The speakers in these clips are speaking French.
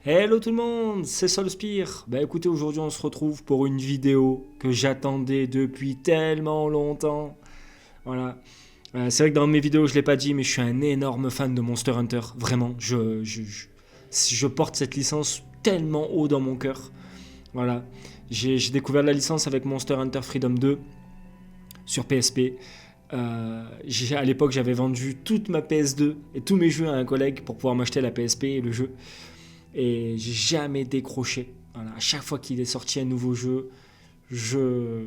Hello tout le monde, c'est Solspire. Bah écoutez, aujourd'hui on se retrouve pour une vidéo que j'attendais depuis tellement longtemps. Voilà. C'est vrai que dans mes vidéos je l'ai pas dit, mais je suis un énorme fan de Monster Hunter. Vraiment, je porte cette licence tellement haut dans mon cœur. Voilà. J'ai découvert la licence avec Monster Hunter Freedom 2 sur PSP. À l'époque j'avais vendu toute ma PS2 et tous mes jeux à un collègue pour pouvoir m'acheter la PSP et le jeu. Et j'ai jamais décroché. Voilà, à chaque fois qu'il est sorti un nouveau jeu, je,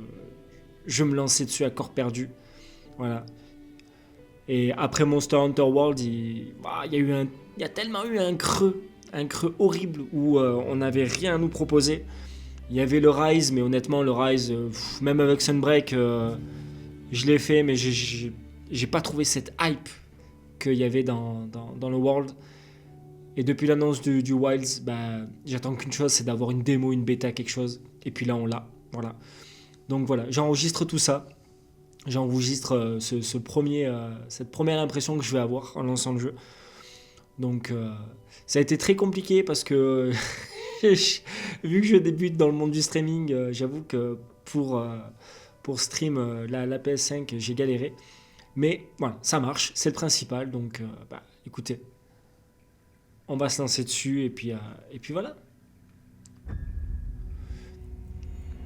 je me lançais dessus à corps perdu. Voilà. Et après Monster Hunter World, il y a tellement eu un creux horrible où on n'avait rien à nous proposer. Il y avait le Rise, mais honnêtement, le Rise, même avec Sunbreak, je l'ai fait, mais j'ai pas trouvé cette hype qu'il y avait dans le World. Et depuis l'annonce du Wilds, bah, j'attends qu'une chose, c'est d'avoir une démo, une bêta, quelque chose. Et puis là, on l'a. Voilà. Donc voilà, j'enregistre tout ça. J'enregistre cette première impression que je vais avoir en lançant le jeu. Donc ça a été très compliqué parce que vu que je débute dans le monde du streaming, j'avoue que pour stream la PS5, j'ai galéré. Mais voilà, ça marche, c'est le principal. Donc bah, écoutez, on va se lancer dessus et puis voilà.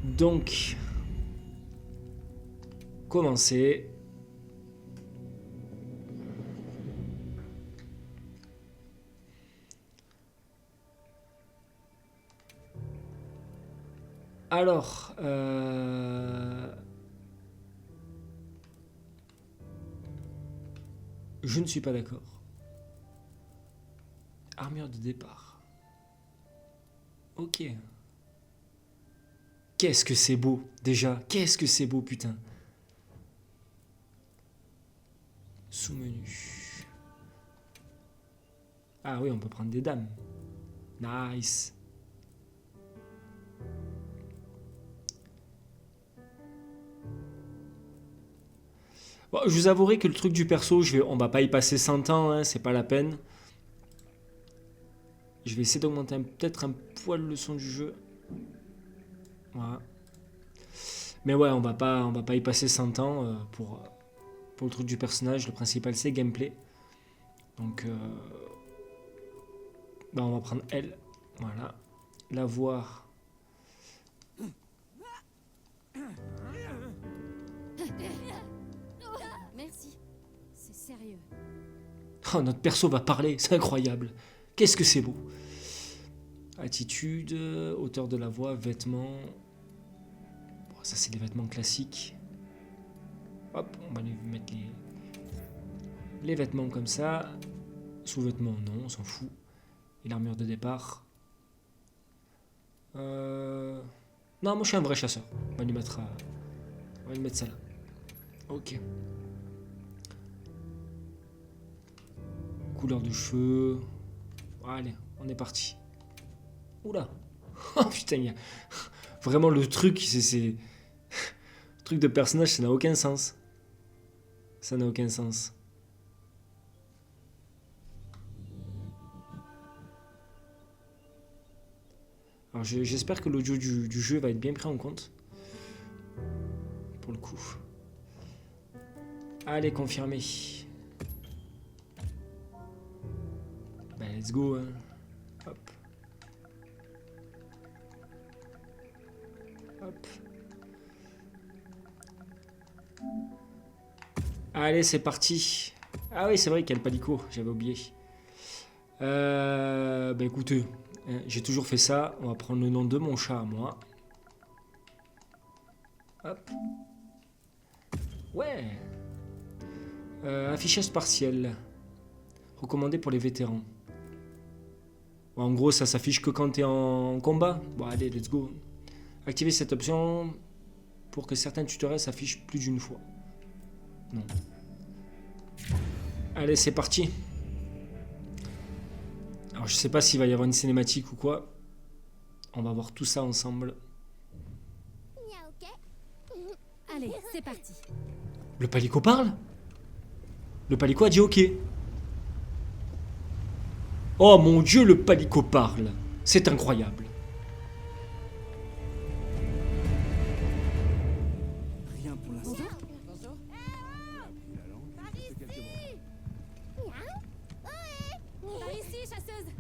Donc, commencer. Alors, je ne suis pas d'accord. Armure de départ. Ok. Qu'est-ce que c'est beau, déjà. Qu'est-ce que c'est beau, putain. Sous-menu. Ah oui, on peut prendre des dames. Nice. Bon, je vous avouerai que le truc du perso, on va pas y passer 100 ans, hein, c'est pas la peine. Je vais essayer d'augmenter peut-être un poil le son du jeu. Voilà. Mais ouais, on va pas y passer 100 ans pour le truc du personnage. Le principal, c'est gameplay. Donc, bah, on va prendre elle. Voilà. La voir. Merci. C'est sérieux. Oh, notre perso va parler, c'est incroyable. Qu'est-ce que c'est beau. Attitude, hauteur de la voix, vêtements. Bon, ça, c'est des vêtements classiques. Hop, on va lui mettre les vêtements comme ça. Sous-vêtements, non, on s'en fout. Et l'armure de départ. Non, moi je suis un vrai chasseur. On va lui mettre, on va lui mettre ça là. Ok. Couleur de cheveux. Allez, on est parti. Oula. Oh putain, vraiment le truc, c'est... Le truc de personnage, ça n'a aucun sens. Ça n'a aucun sens. Alors j'espère que l'audio du jeu va être bien pris en compte. Pour le coup. Allez, confirmé. Bah, let's go. Hein. Hop. Hop. Allez, c'est parti. Ah oui, c'est vrai qu'il y a le palico, j'avais oublié. Bah écoutez, hein, j'ai toujours fait ça. On va prendre le nom de mon chat à moi. Hop. Ouais. Affichage partiel. Recommandé pour les vétérans. Bon, en gros, ça s'affiche que quand t'es en combat. Bon, allez, let's go. Activez cette option pour que certains tutoriels s'affichent plus d'une fois. Non. Allez, c'est parti. Alors, je sais pas s'il va y avoir une cinématique ou quoi. On va voir tout ça ensemble. Allez, c'est parti. Le palico parle? Le palico a dit ok. Oh mon dieu, le palico parle. C'est incroyable. Rien pour l'instant. Par ici, chasseuse.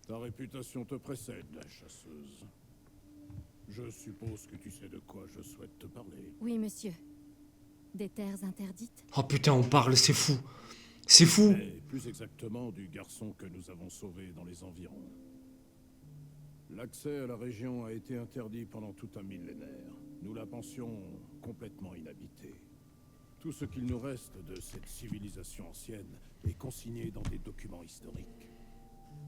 Ta réputation te précède, la chasseuse. Je suppose que tu sais de quoi je souhaite te parler. Oui, monsieur. Des terres interdites. Oh putain, on parle, c'est fou. C'est fou. Mais plus exactement du garçon que nous avons sauvé dans les environs. L'accès à la région a été interdit pendant tout un millénaire. Nous la pensions complètement inhabitée. Tout ce qu'il nous reste de cette civilisation ancienne est consigné dans des documents historiques.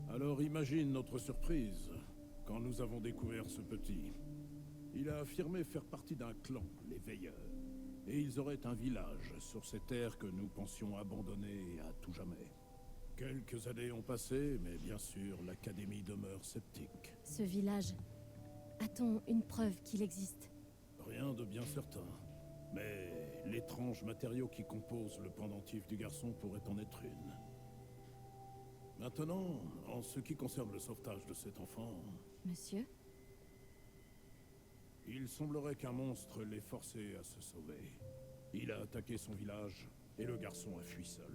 Alors imagine notre surprise quand nous avons découvert ce petit. Il a affirmé faire partie d'un clan, les Veilleurs. Et ils auraient un village sur ces terres que nous pensions abandonnées à tout jamais. Quelques années ont passé, mais bien sûr, l'Académie demeure sceptique. Ce village. A-t-on une preuve qu'il existe? Rien de bien certain. Mais l'étrange matériau qui compose le pendentif du garçon pourrait en être une. Maintenant, en ce qui concerne le sauvetage de cet enfant, Monsieur? il semblerait qu'un monstre l'ait forcé à se sauver. Il a attaqué son village et le garçon a fui seul.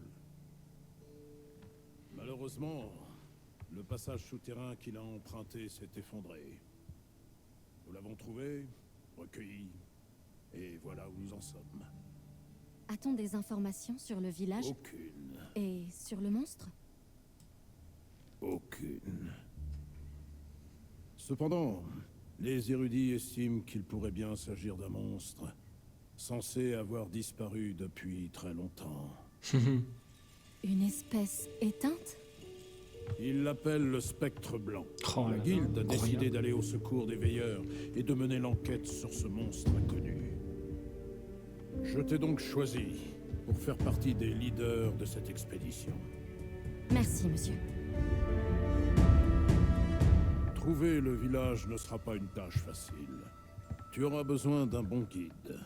Malheureusement, le passage souterrain qu'il a emprunté s'est effondré. Nous l'avons trouvé, recueilli, et voilà où nous en sommes. A-t-on des informations sur le village? Aucune. Et sur le monstre? Aucune. Cependant, les érudits estiment qu'il pourrait bien s'agir d'un monstre, censé avoir disparu depuis très longtemps. Une espèce éteinte? Ils l'appellent le Spectre Blanc. Oh là La là, guilde a incroyable. décidé d'aller au secours des veilleurs et de mener l'enquête sur ce monstre inconnu. Je t'ai donc choisi pour faire partie des leaders de cette expédition. Merci, monsieur. Trouver le village ne sera pas une tâche facile. Tu auras besoin d'un bon guide.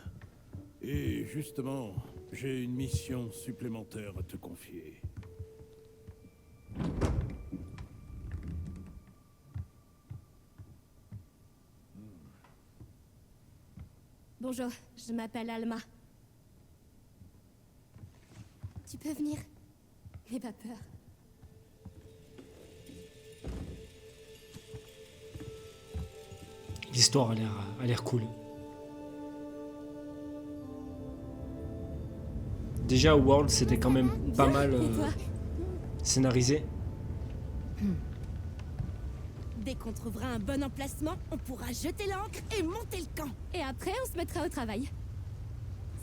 Et justement, j'ai une mission supplémentaire à te confier. Bonjour, je m'appelle Alma. Tu peux venir? N'aie pas peur. L'histoire a l'air cool. Déjà, World, c'était quand même pas mal Et toi? scénarisé. Dès qu'on trouvera un bon emplacement, on pourra jeter l'ancre et monter le camp. Et après, on se mettra au travail.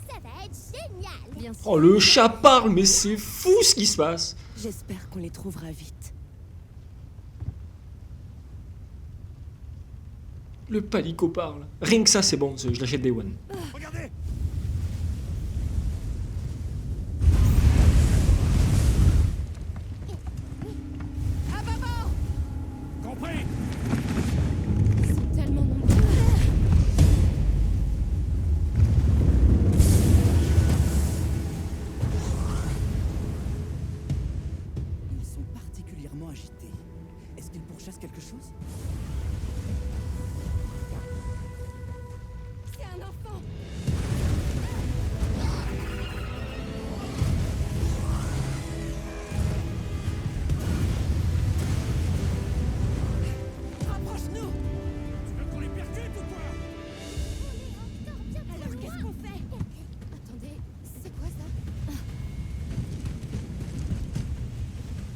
Ça va être génial. Bien sûr. Oh, le chat parle, mais c'est fou ce qui se passe. J'espère qu'on les trouvera vite. Le palico parle. Rien que ça, c'est bon, je l'achète Day One. Regardez! À bâbord! Compris! Ils sont tellement nombreux. Ils sont particulièrement agités. Est-ce qu'ils pourchassent quelque chose? C'est un enfant. Rapproche-nous! Tu veux qu'on les percute ou quoi? Alors qu'est-ce qu'on fait? Attendez, c'est quoi ça? Ah.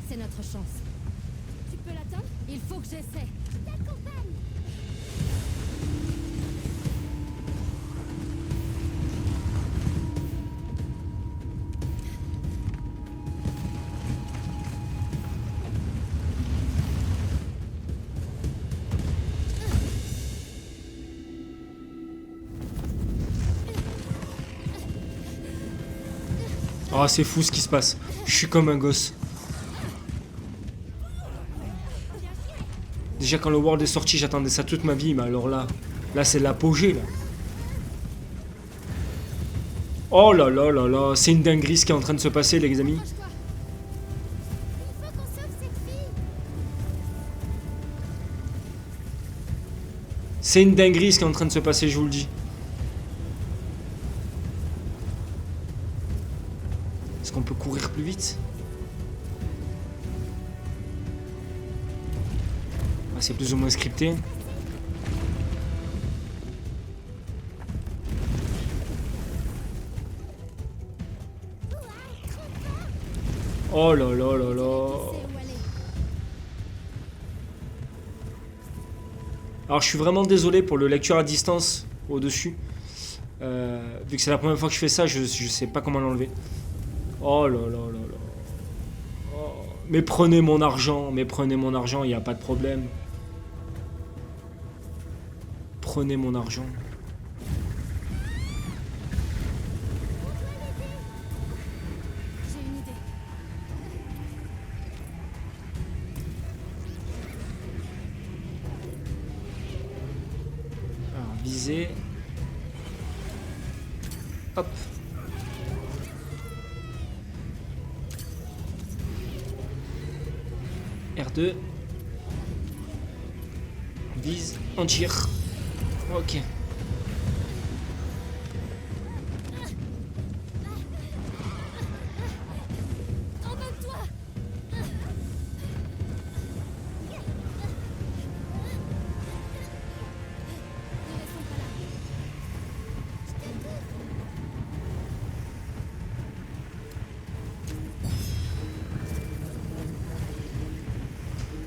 C'est notre chance. Tu peux l'atteindre? Il faut que j'essaie. Oh, c'est fou ce qui se passe. Je suis comme un gosse. Déjà, quand le World est sorti, j'attendais ça toute ma vie, mais alors là, c'est l'apogée, là. Oh là là là là, c'est une dinguerie ce qui est en train de se passer, les amis. Approche-toi. Il faut qu'on se C'est une dinguerie ce qui est en train de se passer, je vous le dis. Est-ce qu'on peut courir plus vite? Ah, c'est plus ou moins scripté. Oh là là là là. C'est où aller. Alors je suis vraiment désolé pour le lecture à distance au-dessus. Vu que c'est la première fois que je fais ça, je sais pas comment l'enlever. Oh là là là là. Oh. Mais prenez mon argent, il n'y a pas de problème. Prenez mon argent. J'ai une idée. Alors, viser. Hop. R2. Vise, on tire. Ok. Envole-toi. Ne laissons pas là. Je t'écoute.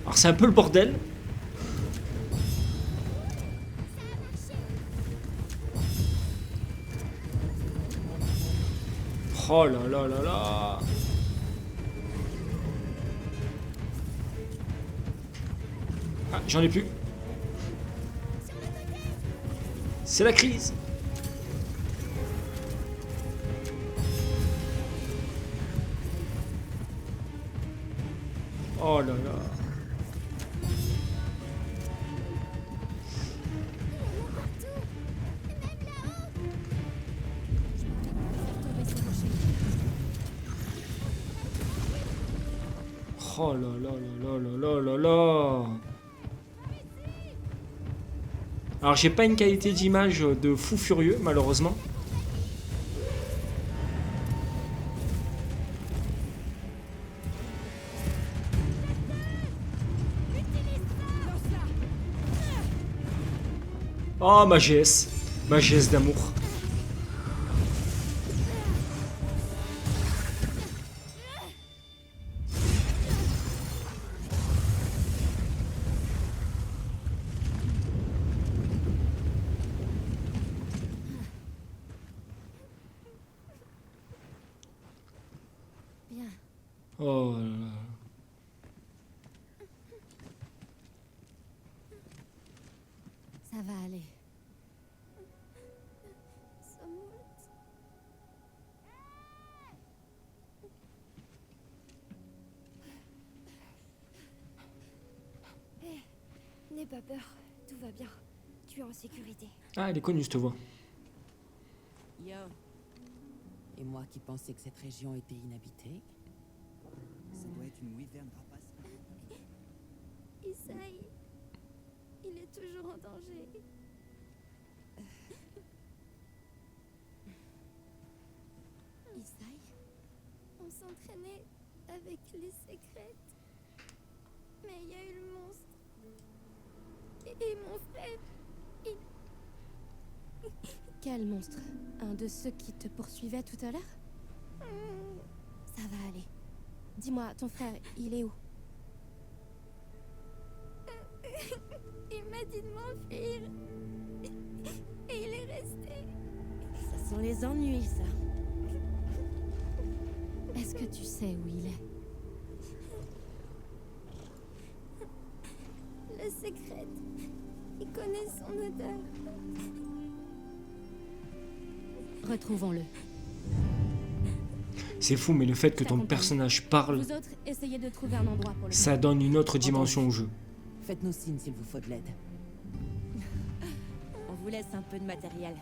Alors c'est un peu le bordel. Oh là là là là. Ah, j'en ai plus. C'est la crise. Oh là là. Tomber ces rochers. Oh là là là là là là là. Alors j'ai pas une qualité d'image de fou furieux malheureusement. Oh ma GS d'amour. Bien. Oh là là. Ça va aller. Samout. N'aie pas peur, tout va bien. Tu es en sécurité. Ah elle est connue cette voix. Yo. Et moi qui pensais que cette région était inhabitée. Ça doit être une wyvern rapace. Isaï, il est toujours en danger. Isaï, on s'entraînait avec les secrètes. Mais il y a eu le monstre. Et mon frère, il... Quel monstre? Un de ceux qui te poursuivaient tout à l'heure? Ça va aller. Dis-moi, ton frère, il est où? Il m'a dit de m'enfuir. Et il est resté. Ça sent les ennuis, ça. Est-ce que tu sais où il est? Le secret. Il connaît son odeur. Retrouvons-le. C'est fou mais le fait que Ça ton comprend. personnage parle, Vous autres, essayez de trouver un endroit pour le... ça donne une autre dimension au jeu. Faites-nous signe s'il vous faut de l'aide. On vous laisse un peu de matériel.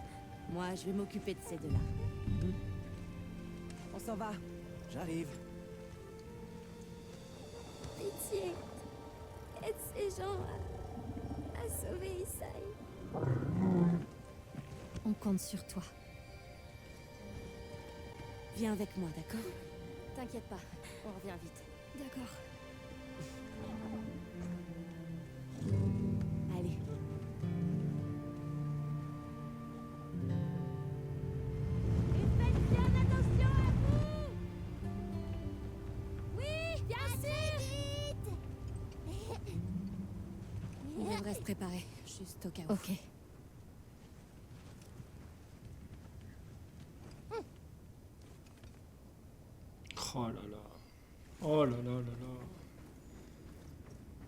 Moi, je vais m'occuper de ces deux-là. On s'en va. J'arrive. Pitié. Aide ces gens à sauver Isaï. On compte sur toi. Viens avec moi, d'accord? T'inquiète pas, on revient vite. D'accord. Allez. Et faites bien attention à vous! Oui, bien sûr! On devrait se préparer, juste au cas où. Ok. Oh là là. Oh là là là là.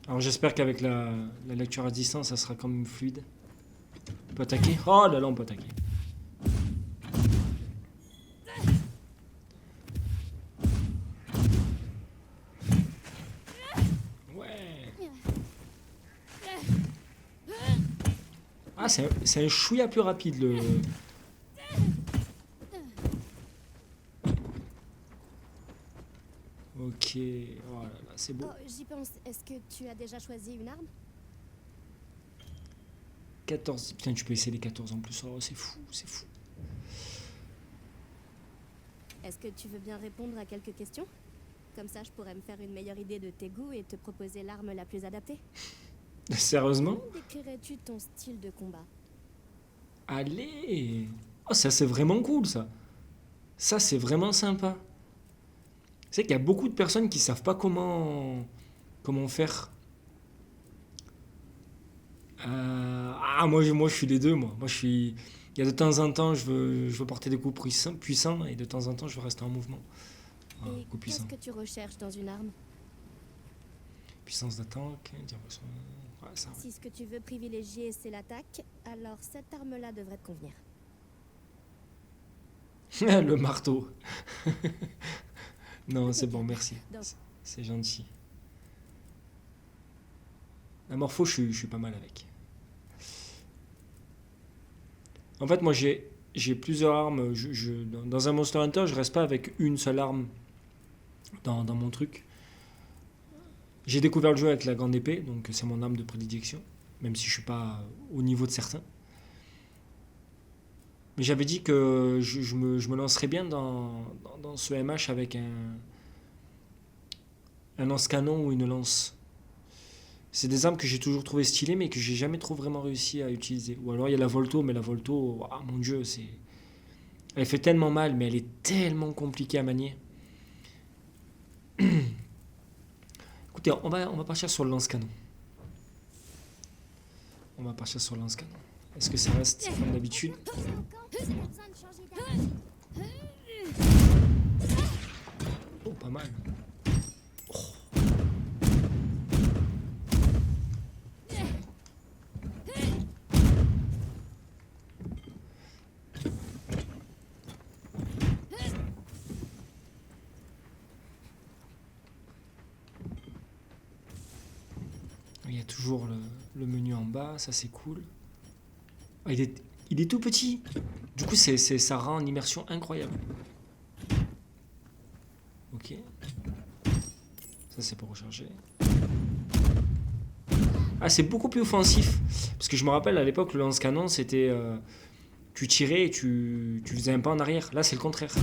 Alors j'espère qu'avec la lecture à distance, ça sera quand même fluide. On peut attaquer. Oh là là, on peut attaquer. Ouais. Ah, c'est un chouïa plus rapide le... Ok, oh là là, c'est beau. Oh, j'y pense. Est-ce que tu as déjà choisi une arme? 14, putain, tu peux essayer les 14 en plus. Oh, c'est fou, c'est fou. Est-ce que tu veux bien répondre à quelques questions? Comme ça, je pourrais me faire une meilleure idée de tes goûts et te proposer l'arme la plus adaptée. Sérieusement? Comment décrirais-tu ton style de combat? Allez! Oh, ça c'est vraiment cool ça. Ça c'est vraiment sympa. C'est qu'il y a beaucoup de personnes qui savent pas comment faire. Moi je suis les deux moi. Moi je suis. Il y a de temps en temps je veux porter des coups puissants et de temps en temps je veux rester en mouvement. Et Coup puissant. qu'est-ce que tu recherches dans une arme? Puissance d'attaque, direction. Ouais, ça. Si ce que tu veux privilégier c'est l'attaque, alors cette arme-là devrait te convenir. Le marteau. Non, c'est bon, merci. Donc. C'est gentil. La morpho, je suis pas mal avec. En fait, moi, j'ai plusieurs armes. Dans un Monster Hunter, je reste pas avec une seule arme dans mon truc. J'ai découvert le jeu avec la grande épée, donc c'est mon arme de prédilection, même si je suis pas au niveau de certains. Mais j'avais dit que je me lancerais bien dans ce MH avec un lance-canon ou une lance. C'est des armes que j'ai toujours trouvé stylées, mais que j'ai jamais trop vraiment réussi à utiliser. Ou alors il y a la Volto, mais la Volto, oh, mon dieu, elle fait tellement mal, mais elle est tellement compliquée à manier. Écoutez, on va partir sur le lance-canon. On va partir sur le lance-canon. Est-ce que ça reste comme d'habitude? Oh, pas mal. Oh. Il y a toujours le menu en bas, ça c'est cool. Ah, il est tout petit. Du coup, ça rend une immersion incroyable. Ok. Ça, c'est pour recharger. Ah, c'est beaucoup plus offensif. Parce que je me rappelle, à l'époque, le lance-canon, c'était... tu tirais et tu faisais un pas en arrière. Là, c'est le contraire.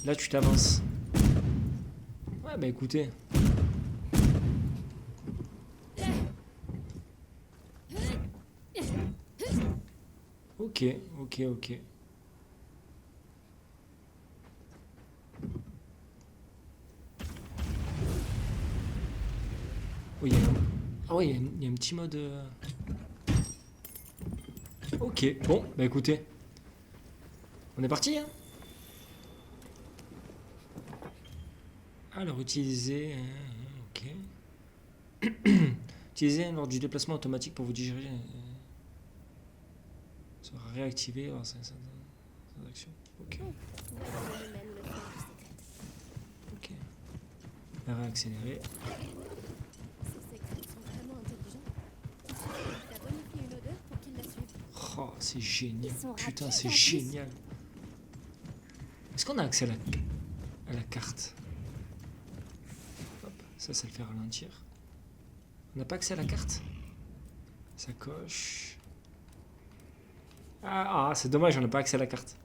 Là, tu t'avances. Ouais, bah écoutez... Ok. Oh, ah ouais, il y a un petit mode... Ok, bon, bah écoutez. On est parti, hein. Alors, utiliser... ok. Utiliser lors du déplacement automatique pour vous diriger... sera réactivé lors de cette action. Ok. Ok. Réaccélérer. Ces secrets sont vraiment intelligents. T'as bonifié une odeur pour qu'ils la suivent. Oh, c'est génial. Ils sont Putain, rapides, c'est en plus. génial. Est-ce qu'on a accès à la carte? Hop, ça le fait ralentir. On n'a pas accès à la carte? Sacoche. Ah, c'est dommage, on n'a pas accès à la carte.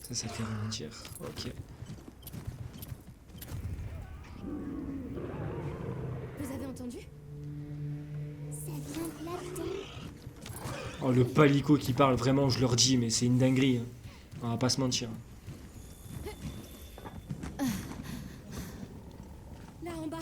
Ça fait ralentir. Ok. Vous avez entendu? Ça vient de là-dedans. Oh, le palico qui parle, vraiment, je leur dis, mais c'est une dinguerie. Hein. On va pas se mentir. Là en bas.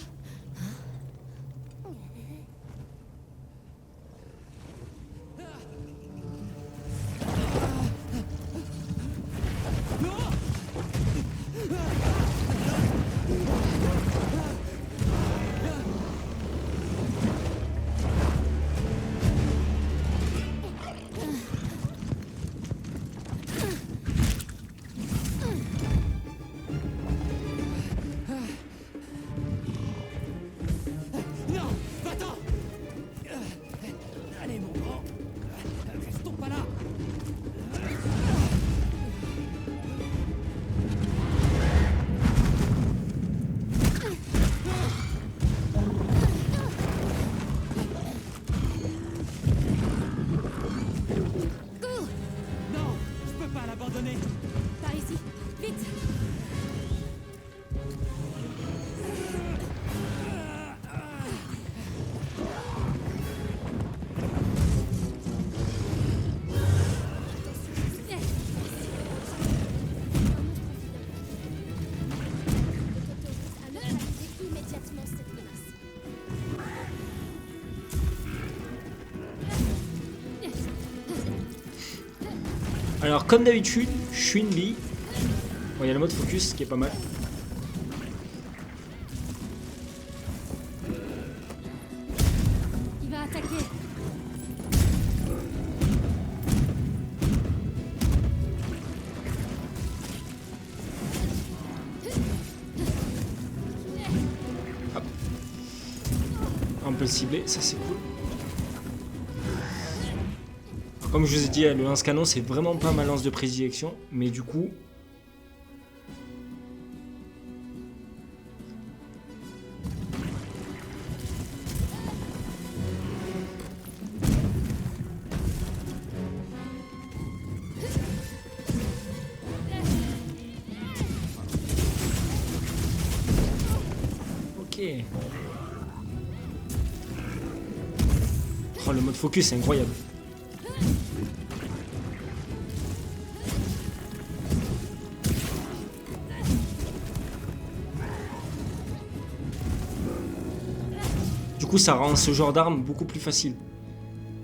Non, va-t'en. Allez, mon grand. Restons pas là. Non, je peux pas l'abandonner. Par ici. Vite. Alors, activez immédiatement cette menace. Alors, comme d'habitude, je suis une bille. Bon, il y a le mode focus qui est pas mal. Il va attaquer. On peut le cibler, ça c'est cool. Comme je vous ai dit, le lance-canon c'est vraiment pas ma lance de prédilection, mais du coup. Ok. Oh, le mode focus c'est incroyable. Du coup, ça rend ce genre d'arme beaucoup plus facile.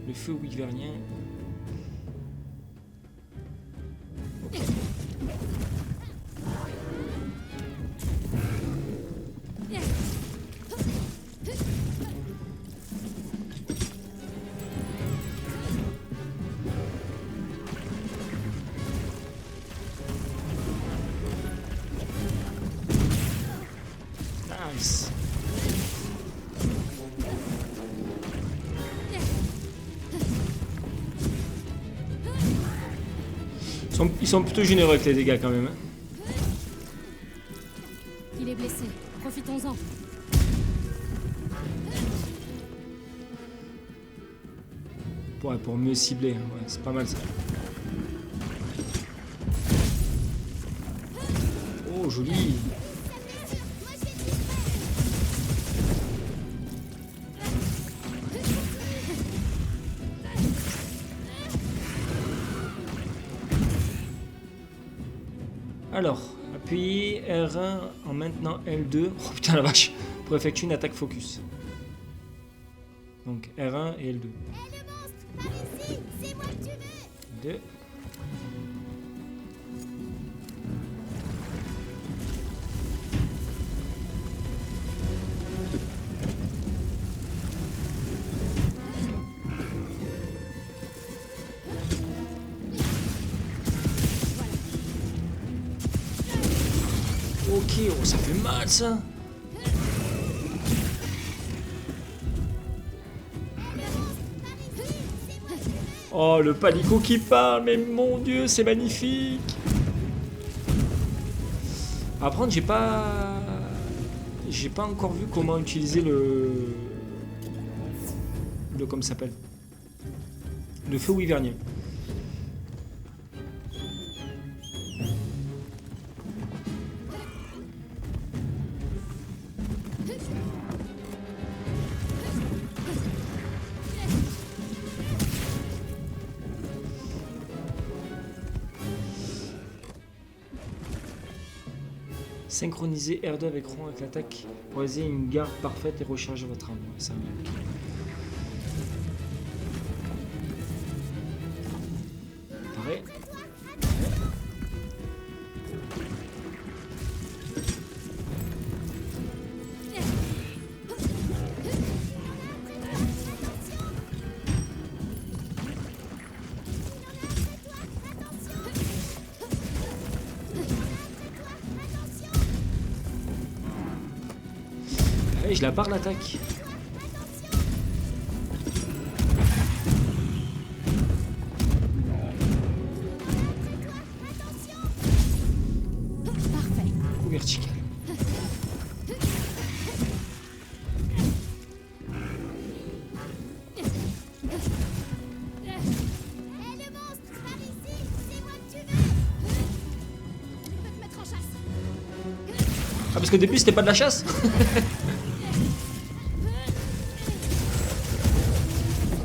Le feu wyvernien. Ok. Nice. Ils sont plutôt généreux avec les dégâts quand même. Hein. Il est blessé. Profitons-en. Pour mieux cibler, hein. Ouais, c'est pas mal ça. Oh, joli. Alors, appuyez R1 en maintenant L2. Oh putain la vache. Pour effectuer une attaque focus. Donc R1 et L2. Hé, le monstre, par ici, c'est moi que tu veux. 2. Ok, oh, ça fait mal ça. Oh, le palico qui parle, mais mon dieu, c'est magnifique. Par contre, j'ai pas j'ai pas encore vu comment utiliser le comment ça s'appelle, le feu wyvernien. Synchronisez R2 avec rond avec l'attaque pour réaliser une garde parfaite et recharger votre arme. Ouais, ça va. Pareil. Allez, je la barre l'attaque. Parfait. Ou vertical. Hé, le monstre, par ici. C'est moi que tu veux. Je peux te mettre en chasse. Ah, parce qu'au début c'était pas de la chasse.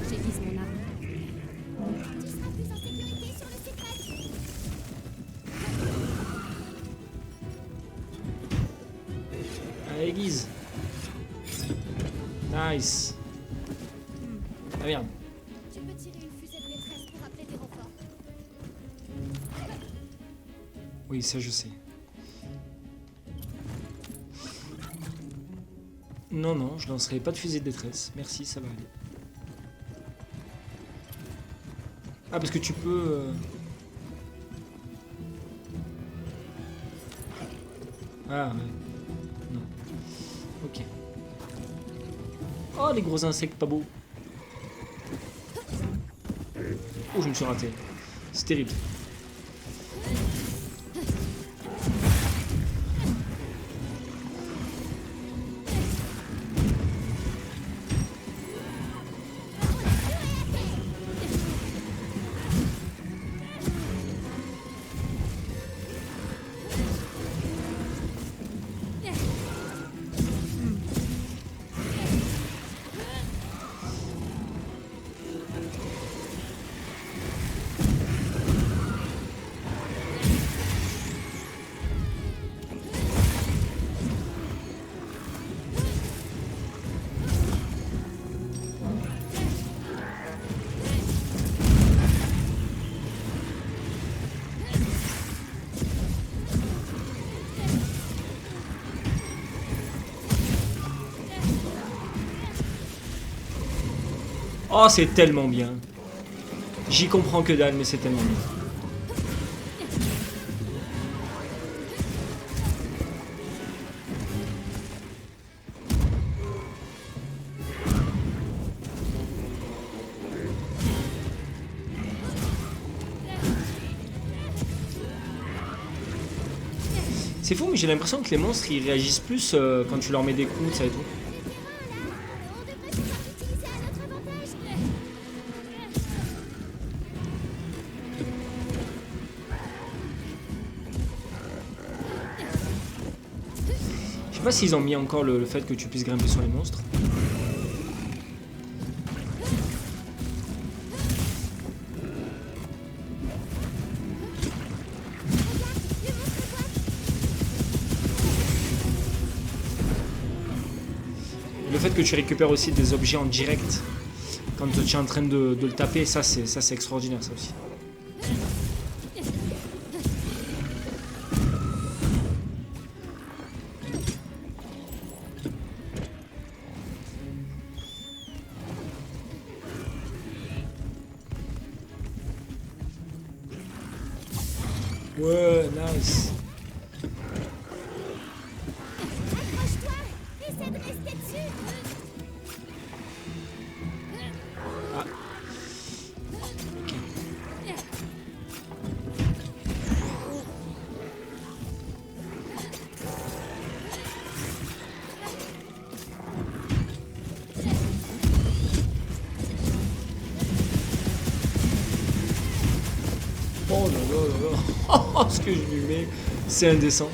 J'aiguise mon arme. Tu seras plus en sécurité sur le secret. Allez, aiguise. Nice. Ah merde. Tu peux tirer une fusée de détresse pour appeler des renforts. Oui, ça je sais. Non, non, je lancerai pas de fusée de détresse. Merci, ça va aller. Ah, parce que tu peux... Ah, ouais. Non. Ok. Oh, les gros insectes pas beaux. Oh, je me suis raté. C'est terrible. Oh, c'est tellement bien. J'y comprends que dalle, mais c'est tellement bien. C'est fou, mais j'ai l'impression que les monstres ils réagissent plus quand tu leur mets des coups, ça et tout. On devrait pouvoir l'utiliser à notre avantage. Je sais pas s'ils ont mis encore le fait que tu puisses grimper sur les monstres. Le fait que tu récupères aussi des objets en direct quand tu es en train de le taper, ça c'est extraordinaire ça aussi. Ouais, nice. Accroche-toi. Essaie de rester dessus. Ah. Ok. là là. Oh, ce que je lui mets, c'est indécent.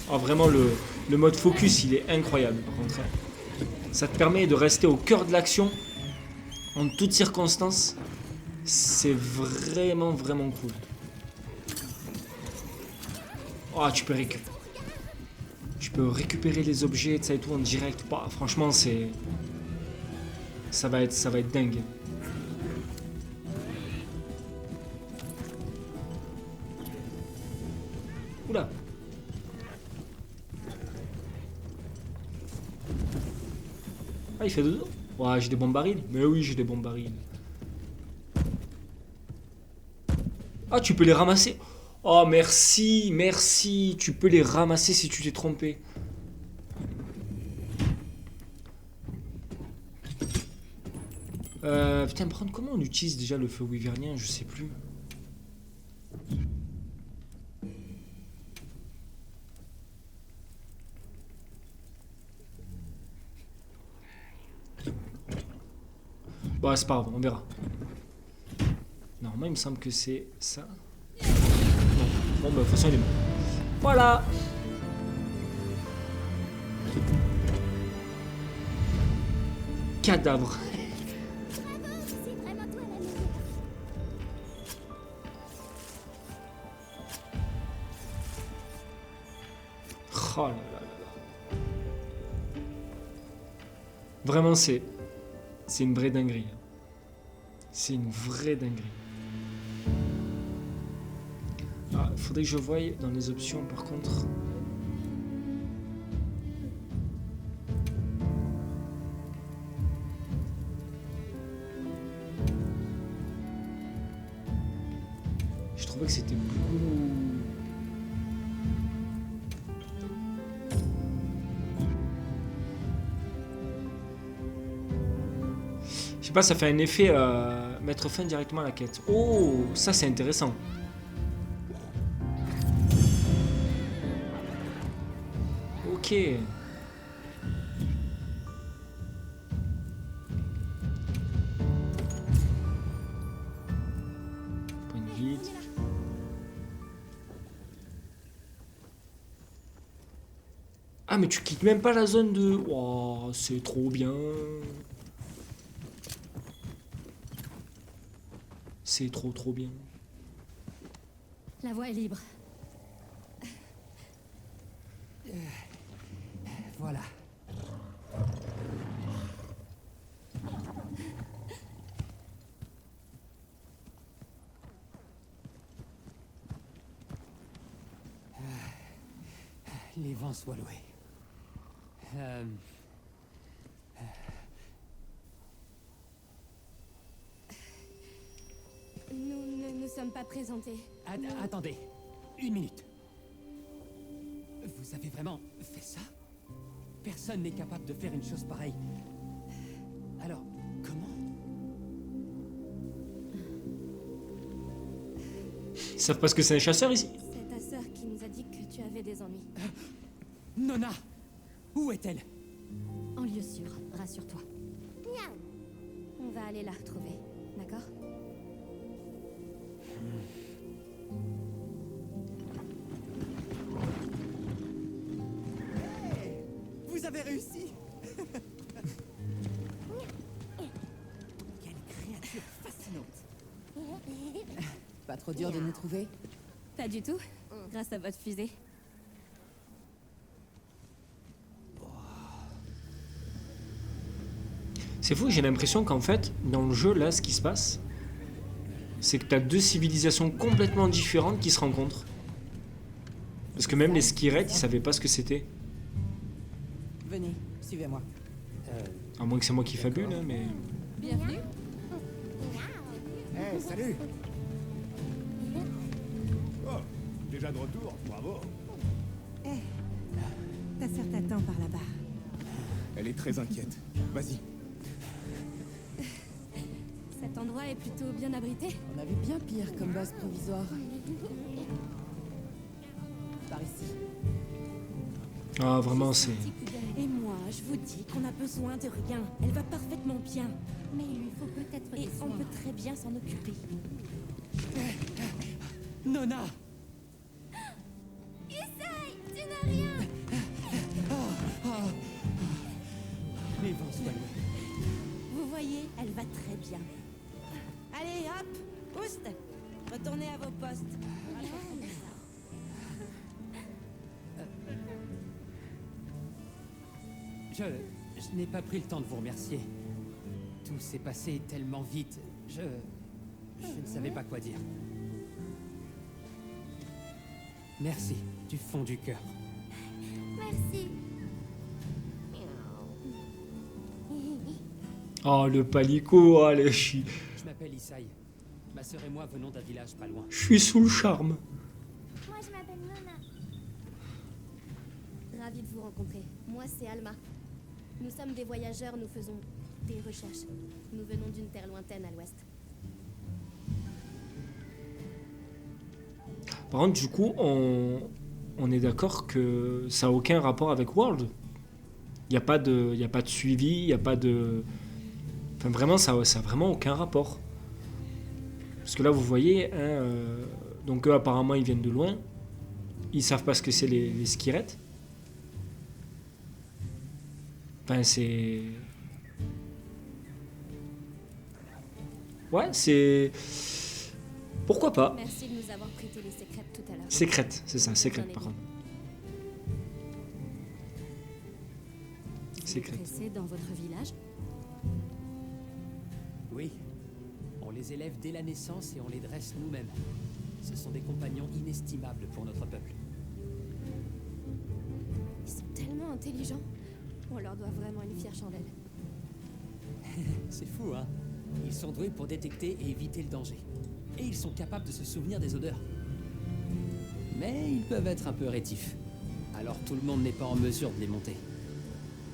Oh, vraiment, le mode focus, il est incroyable, par contre. Ça te permet de rester au cœur de l'action, en toutes circonstances. C'est vraiment, vraiment cool. Oh, tu peux récupérer les objets, ça et tout, en direct. Bah, franchement, c'est... Ça va être dingue. Oula. Ah, il fait dodo. Ouais, j'ai des bombes barils. Mais oui, j'ai des bombes barils. Ah, tu peux les ramasser. Oh, merci, merci. Tu peux les ramasser si tu t'es trompé. Putain, prendre comment on utilise déjà le feu wyvernien? Je sais plus. Bon, c'est pas grave, on verra. Normalement, il me semble que c'est ça. Non. Bon, bah, de toute façon, il est mort. Voilà. Cadavre. Bravo, c'est vraiment toi la meilleure. Oh là là là là. Vraiment, c'est une vraie dinguerie. C'est une vraie dinguerie. Ah, faudrait que je voie dans les options, par contre. Je trouvais que c'était beaucoup... Je sais pas, ça fait un effet mettre fin directement à la quête. Oh, ça c'est intéressant. Ok. Point de vide. Ah mais tu quittes même pas la zone de... Oh, c'est trop bien. C'est trop bien. La voie est libre. Voilà. Les vents soient loués. Nous ne nous sommes pas présentés. Attendez, une minute. Vous avez vraiment fait ça? Personne n'est capable de faire une chose pareille. Alors, comment? Ils savent pas ce que c'est un chasseur ici? C'est ta sœur qui nous a dit que tu avais des ennuis. Nona! Où est-elle? En lieu sûr, rassure-toi. On va aller la retrouver, d'accord? Vous avez réussi! Quelle créature fascinante! Pas trop dur de nous trouver? Pas du tout, grâce à votre fusée. C'est fou, j'ai l'impression qu'en fait, dans le jeu, là, ce qui se passe, c'est que t'as deux civilisations complètement différentes qui se rencontrent. Parce que même les skirettes, ils savaient pas ce que c'était. Venez, suivez-moi. À moins que c'est moi qui fabule, hein, mais... Bienvenue. Hey, salut! Oh, déjà de retour, bravo! Ta sœur t'attend par là-bas. Elle est très inquiète. Vas-y. Ça Cet endroit est plutôt bien abrité. On a vu bien pire comme base provisoire. Par ici. Ah, vraiment, c'est... Petit coup d'œil. Et moi, je vous dis qu'on a besoin de rien. Elle va parfaitement bien. Mais il lui faut peut-être Et des on soins. peut très bien s'en occuper. Nona! Essaye, tu n'as rien. Les vents soient loués. Vous voyez, elle va très bien. Allez, hop, oust. Retournez à vos postes. Je n'ai pas pris le temps de vous remercier. Tout s'est passé tellement vite. Je ne savais pas quoi dire. Merci, du fond du cœur. Merci. Oh, le palico, allez, Je m'appelle Isaï. Ma sœur et moi venons d'un village pas loin. je suis sous le charme. Moi, je m'appelle Nona. Ravie de vous rencontrer. Moi, c'est Alma. Nous sommes des voyageurs, nous faisons des recherches. Nous venons d'une terre lointaine à l'ouest. Par contre, du coup, on est d'accord que ça n'a aucun rapport avec World. Il n'y a pas de suivi, il n'y a pas de... Enfin, vraiment, ça n'a vraiment aucun rapport. Parce que là, vous voyez, hein, donc eux, apparemment, ils viennent de loin. Ils savent pas ce que c'est les skirettes. Enfin, c'est... Ouais, c'est... Pourquoi pas? Merci de nous avoir prêté les secrètes tout à l'heure. Sécrète, c'est ça, sécrète, J'en ai par mis. contre. Vous êtes Sécrète. pressés dans votre village? Oui, on les élève dès la naissance et on les dresse nous-mêmes. Ce sont des compagnons inestimables pour notre peuple. Ils sont tellement intelligents. On leur doit vraiment une fière chandelle. C'est fou, hein? Ils sont doués pour détecter et éviter le danger. Et ils sont capables de se souvenir des odeurs. Mais ils peuvent être un peu rétifs. Alors tout le monde n'est pas en mesure de les monter.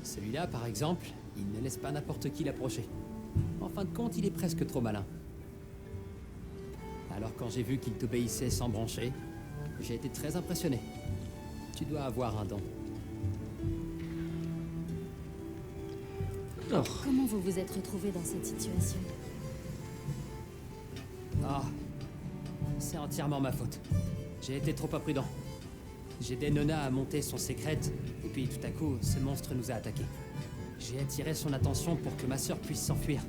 Celui-là, par exemple, il ne laisse pas n'importe qui l'approcher. En fin de compte, il est presque trop malin. Alors quand j'ai vu qu'il t'obéissait sans broncher, j'ai été très impressionné. Tu dois avoir un don. Alors, Comment vous vous êtes retrouvés dans cette situation? Ah, c'est entièrement ma faute. J'ai été trop imprudent. J'ai aidé Nona à monter son secrète, et puis tout à coup, ce monstre nous a attaqués. J'ai attiré son attention pour que ma sœur puisse s'enfuir.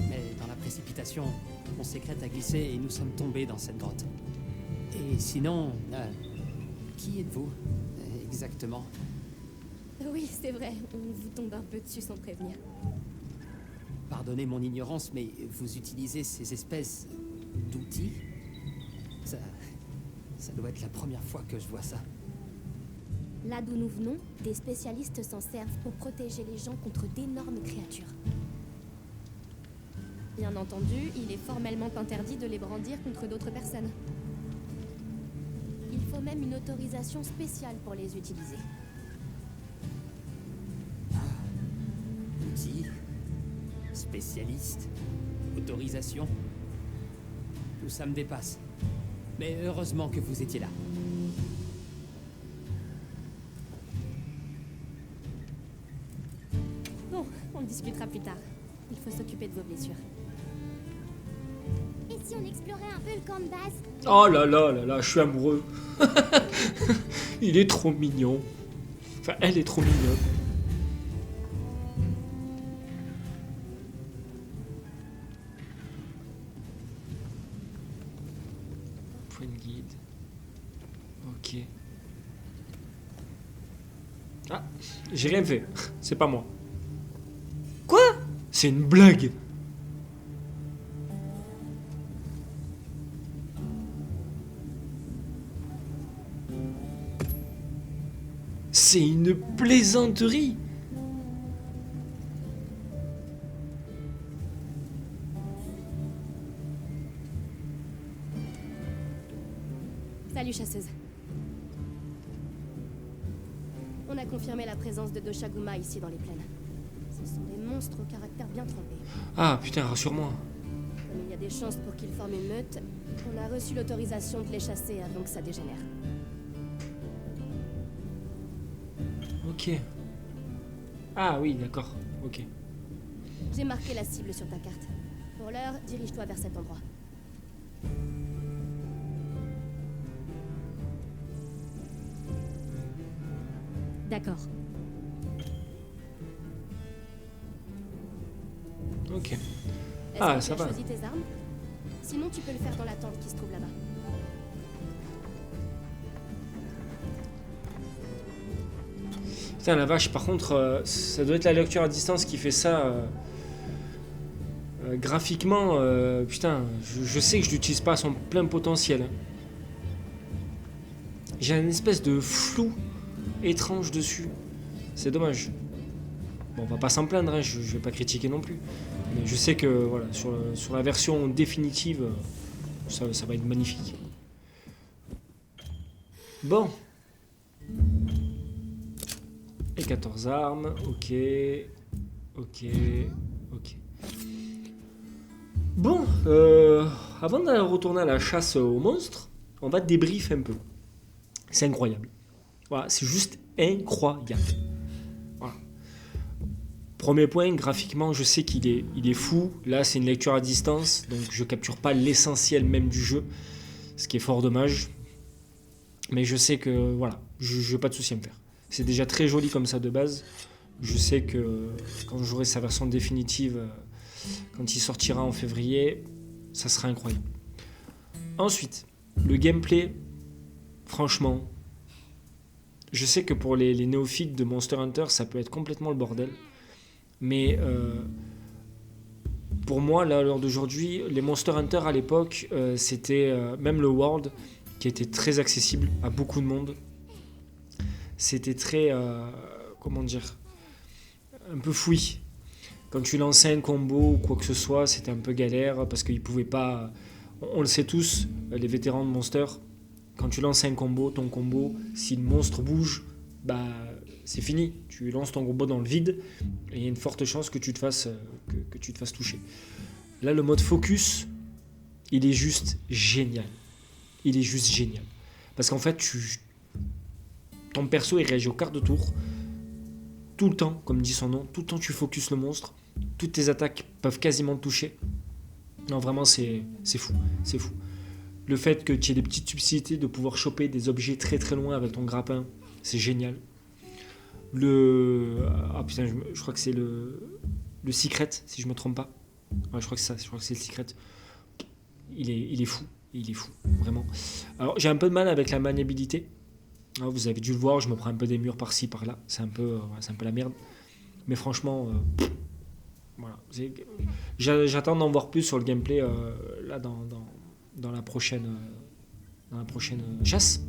Mais dans la précipitation, mon secrète a glissé et nous sommes tombés dans cette grotte. Et sinon, qui êtes-vous exactement? Oui, c'est vrai. On vous tombe un peu dessus sans prévenir. Pardonnez mon ignorance, mais vous utilisez ces espèces d'outils? Ça doit être la première fois que je vois ça. Là d'où nous venons, des spécialistes s'en servent pour protéger les gens contre d'énormes créatures. Bien entendu, il est formellement interdit de les brandir contre d'autres personnes. Il faut même une autorisation spéciale pour les utiliser. Outils, spécialiste, autorisation. Tout ça me dépasse. Mais heureusement que vous étiez là. Bon, on discutera plus tard. Il faut s'occuper de vos blessures. Et si on explorait un peu le camp de base? oh là là là là, je suis amoureux. Il est trop mignon. Enfin, elle est trop mignonne. Point de guide. Ok. Ah, j'ai rien fait. C'est pas moi. Quoi? C'est une blague. C'est une plaisanterie. Salut, chasseuse. On a confirmé la présence de Doshaguma ici dans les plaines. Ce sont des monstres au caractère bien trempé. Ah putain, rassure-moi. Comme il y a des chances pour qu'ils forment une meute, on a reçu l'autorisation de les chasser avant que ça dégénère. Ok. Ah oui, d'accord. Ok. J'ai marqué la cible sur ta carte. Pour l'heure, dirige-toi vers cet endroit. D'accord. Ok. Est-ce Ah, que ça tu as va. choisi tes armes? Sinon, tu peux le faire dans la tente qui se trouve là-bas. Putain, la vache, par contre, ça doit être la lecture à distance qui fait ça. Graphiquement, putain, je sais que je l'utilise pas à son plein potentiel. Hein. J'ai une espèce de flou étrange dessus. C'est dommage. Bon, on va pas s'en plaindre, hein, je vais pas critiquer non plus. Mais je sais que voilà, sur la version définitive, ça va être magnifique. Bon. Et 14 armes, ok. Ok. Ok. Bon, avant d'aller retourner à la chasse aux monstres, on va débrief un peu. C'est incroyable. Voilà, c'est juste incroyable. Voilà. Premier point, graphiquement, je sais qu'il est fou. Là, c'est une lecture à distance, donc je capture pas l'essentiel même du jeu, ce qui est fort dommage. Mais je sais que, voilà, je n'ai pas de souci à me faire. C'est déjà très joli comme ça de base. Je sais que quand j'aurai sa version définitive, quand il sortira en février, ça sera incroyable. Ensuite, le gameplay, franchement, je sais que pour les néophytes de Monster Hunter, ça peut être complètement le bordel. Mais pour moi, là, à l'heure d'aujourd'hui, les Monster Hunter à l'époque, c'était même le World, qui était très accessible à beaucoup de monde. C'était très, comment dire, un peu fouillis. Quand tu lançais un combo ou quoi que ce soit, c'était un peu galère parce qu'ils pouvaient pas. On le sait tous, les vétérans de Monster, quand tu lances un combo, ton combo, si le monstre bouge, bah c'est fini. Tu lances ton combo dans le vide et il y a une forte chance que tu te fasses, que tu te fasses toucher. Là, le mode focus, il est juste génial. Il est juste génial. Parce qu'en fait, ton perso, il réagit au quart de tour. Tout le temps, comme dit son nom, tout le temps tu focuses le monstre. Toutes tes attaques peuvent quasiment te toucher. Non, vraiment, c'est fou. C'est fou. Le fait que tu aies des petites subtilités de pouvoir choper des objets très très loin avec ton grappin, c'est génial. Ah putain, je crois que c'est le secret, si je me trompe pas. Ouais, je crois que c'est ça, je crois que c'est le secret. Il est fou. Il est fou, vraiment. Alors, j'ai un peu de mal avec la maniabilité. Alors, vous avez dû le voir, je me prends un peu des murs par-ci, par-là. C'est un peu la merde. Mais franchement, voilà. J'attends d'en voir plus sur le gameplay là dans la prochaine chasse.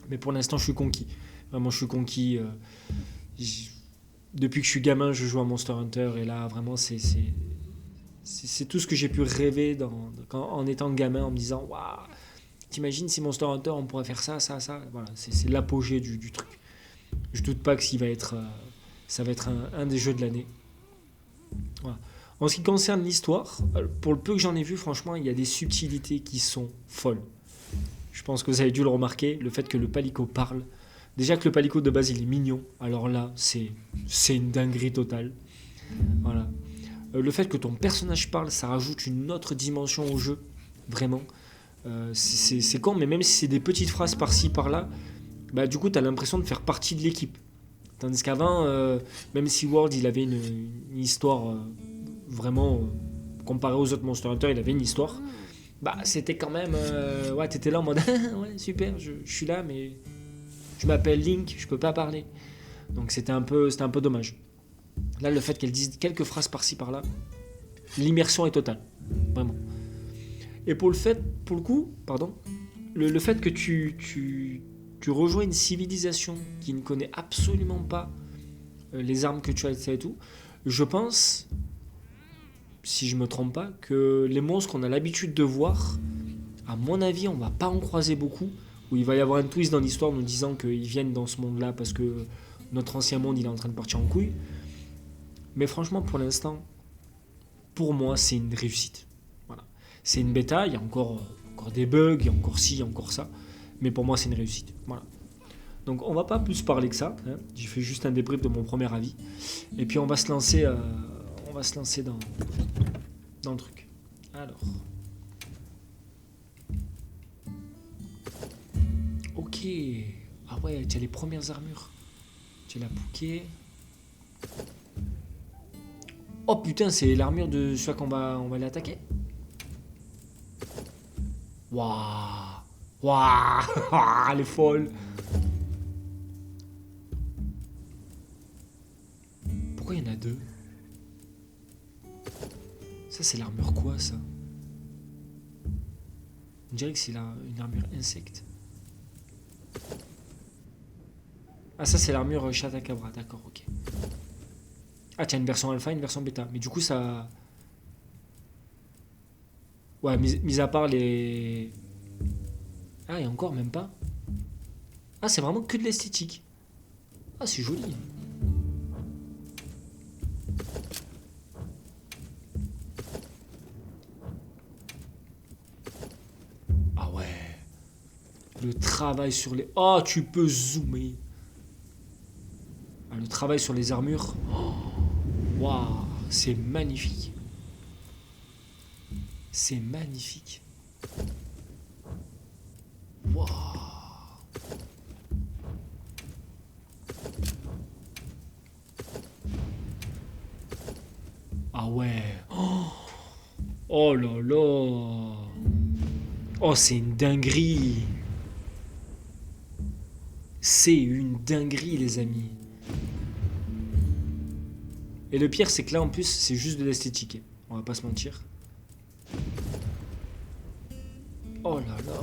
Mais pour l'instant, je suis conquis. Vraiment, je suis conquis. Depuis que je suis gamin, je joue à Monster Hunter. Et là, vraiment, c'est tout ce que j'ai pu rêver en étant gamin, en me disant waouh, t'imagines si Monster Hunter on pourrait faire ça. Voilà, c'est l'apogée du truc. Je doute pas que ça va être un des jeux de l'année. Voilà. En ce qui concerne l'histoire, pour le peu que j'en ai vu, franchement, il y a des subtilités qui sont folles. Je pense que vous avez dû le remarquer, le fait que le palico parle. Déjà que le palico de base il est mignon, alors là c'est une dinguerie totale. Voilà. Le fait que ton personnage parle, ça rajoute une autre dimension au jeu, vraiment. C'est con, mais même si c'est des petites phrases par-ci, par-là, bah, du coup, tu as l'impression de faire partie de l'équipe. Tandis qu'avant, même si World, il avait une histoire vraiment, comparé aux autres Monster Hunter, il avait une histoire, bah, c'était quand même... ouais, t'étais là en mode, ouais, super, je suis là, mais je m'appelle Link, je peux pas parler. Donc c'était un peu dommage. Là, le fait qu'elle dise quelques phrases par-ci, par-là, l'immersion est totale. Vraiment. Et pour le coup, le fait que tu rejoins une civilisation qui ne connaît absolument pas les armes que tu as et tout, je pense, si je me trompe pas, que les monstres qu'on a l'habitude de voir, à mon avis, on va pas en croiser beaucoup, où il va y avoir un twist dans l'histoire nous disant qu'ils viennent dans ce monde-là parce que notre ancien monde, il est en train de partir en couille. Mais franchement, pour l'instant, pour moi, c'est une réussite. Voilà. C'est une bêta, il y a encore des bugs, il y a encore ci, il y a encore ça. Mais pour moi, c'est une réussite. Voilà. Donc on va pas plus parler que ça. Hein. J'ai fait juste un débrief de mon premier avis. Et puis on va se lancer, dans le truc. Alors. Ok. Ah ouais, tu as les premières armures. Tu as la bouquet. Oh putain, c'est l'armure de celui qu'on va aller attaquer. Waouh. Waouh. Elle est folle. Pourquoi il y en a deux? Ça, c'est l'armure quoi, ça? On dirait que c'est une armure insecte. Ah, ça, c'est l'armure Chatakabra. D'accord, ok. Ah, tiens, une version alpha, une version bêta. Mais du coup, ça... Ouais, mis à part les... Ah, et encore, même pas. Ah, c'est vraiment que de l'esthétique. Ah, c'est joli. Ah ouais. Le travail sur les... Oh, tu peux zoomer. Ah, le travail sur les armures. Waouh, c'est magnifique. C'est magnifique. Waouh. Ah ouais. Oh là là. Oh, c'est une dinguerie. C'est une dinguerie, les amis. Et le pire, c'est que là, en plus, c'est juste de l'esthétique. On va pas se mentir. Oh là là.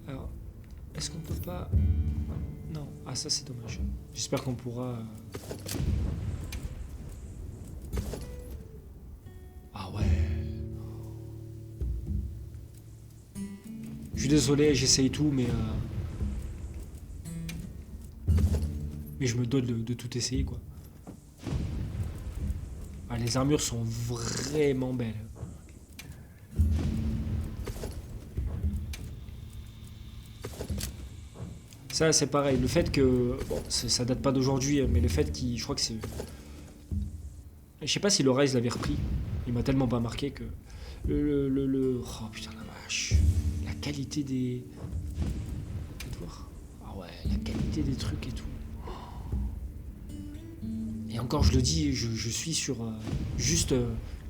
Alors, est-ce qu'on peut pas... Non. Ah, ça, c'est dommage. J'espère qu'on pourra... Ah ouais. Je suis désolé, j'essaye tout, mais je me dois de tout essayer, quoi. Ah, les armures sont vraiment belles. Ça, c'est pareil. Le fait que... Bon, ça date pas d'aujourd'hui, mais le fait qu'il... Je crois que c'est... Je sais pas si le Rise l'avait repris. Il m'a tellement pas marqué que... Oh putain la vache. La qualité des... Faites voir. Ah ouais, la qualité des trucs et tout. Et encore, je le dis, je suis sur juste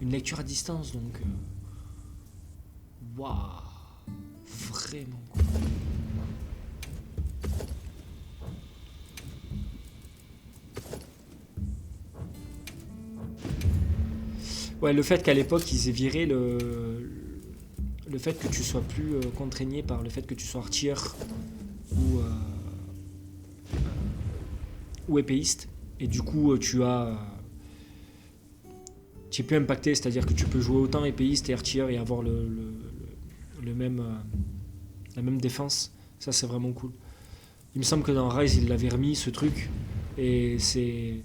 une lecture à distance, donc... Waouh. Vraiment cool. Ouais, le fait qu'à l'époque, ils aient viré le fait que tu sois plus contraigné par le fait que tu sois archer ou épéiste. Et du coup, tu es plus impacté, c'est-à-dire que tu peux jouer autant épéiste et archer et avoir la même défense. Ça, c'est vraiment cool. Il me semble que dans Rise, il l'avait remis, ce truc. Et c'est...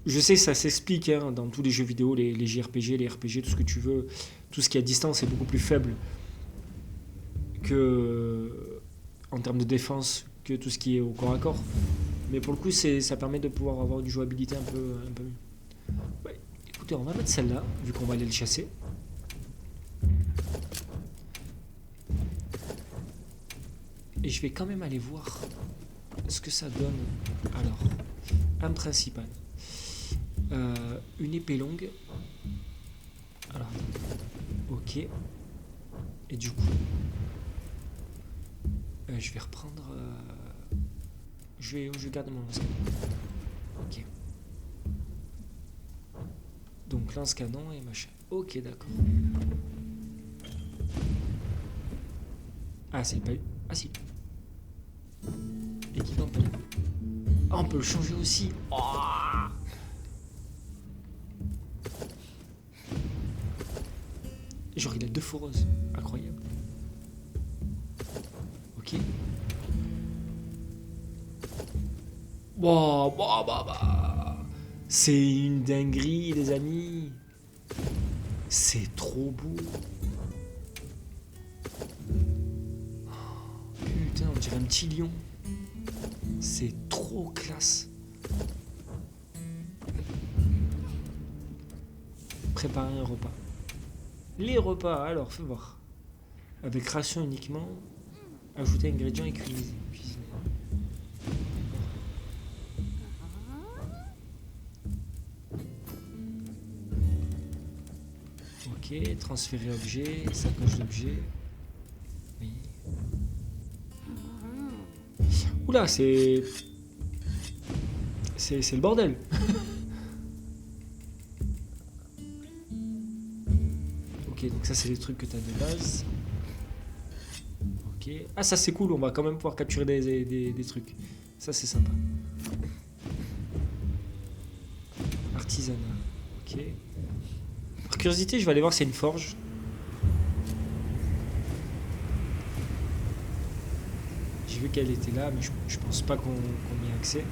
Je sais, ça s'explique hein, dans tous les jeux vidéo, les JRPG, les RPG, tout ce que tu veux. Tout ce qui est à distance est beaucoup plus faible que, en termes de défense, que tout ce qui est au corps à corps. Mais pour le coup, ça permet de pouvoir avoir une jouabilité un peu mieux. Ouais, écoutez, on va mettre celle-là, vu qu'on va aller le chasser. Et je vais quand même aller voir ce que ça donne. Alors, arme principale. Une épée longue. Alors, ok. Et du coup, je vais reprendre... Je garde mon lance-canon. Ok. Donc lance-canon et machin. Ok, d'accord. Ah, c'est pas... Ah, si. Équipement pas. Ah, on peut le changer aussi. Oh, genre, il a 2 foreuses. Incroyable. Ok. Bah. C'est une dinguerie, les amis. C'est trop beau. Oh, putain, on dirait un petit lion. C'est trop classe. Préparer un repas. Les repas, alors, fais voir. Avec ration uniquement. Ajouter ingrédients et cuisiner. Ok, transférer objet, sacoche d'objet. Oui. Oula, c'est le bordel. Ok, donc ça c'est les trucs que tu as de base. Ok. Ah, ça c'est cool, on va quand même pouvoir capturer des trucs. Ça c'est sympa. Artisanat. Ok. Par curiosité, je vais aller voir si c'est une forge. J'ai vu qu'elle était là, mais je pense pas qu'on y ait accès.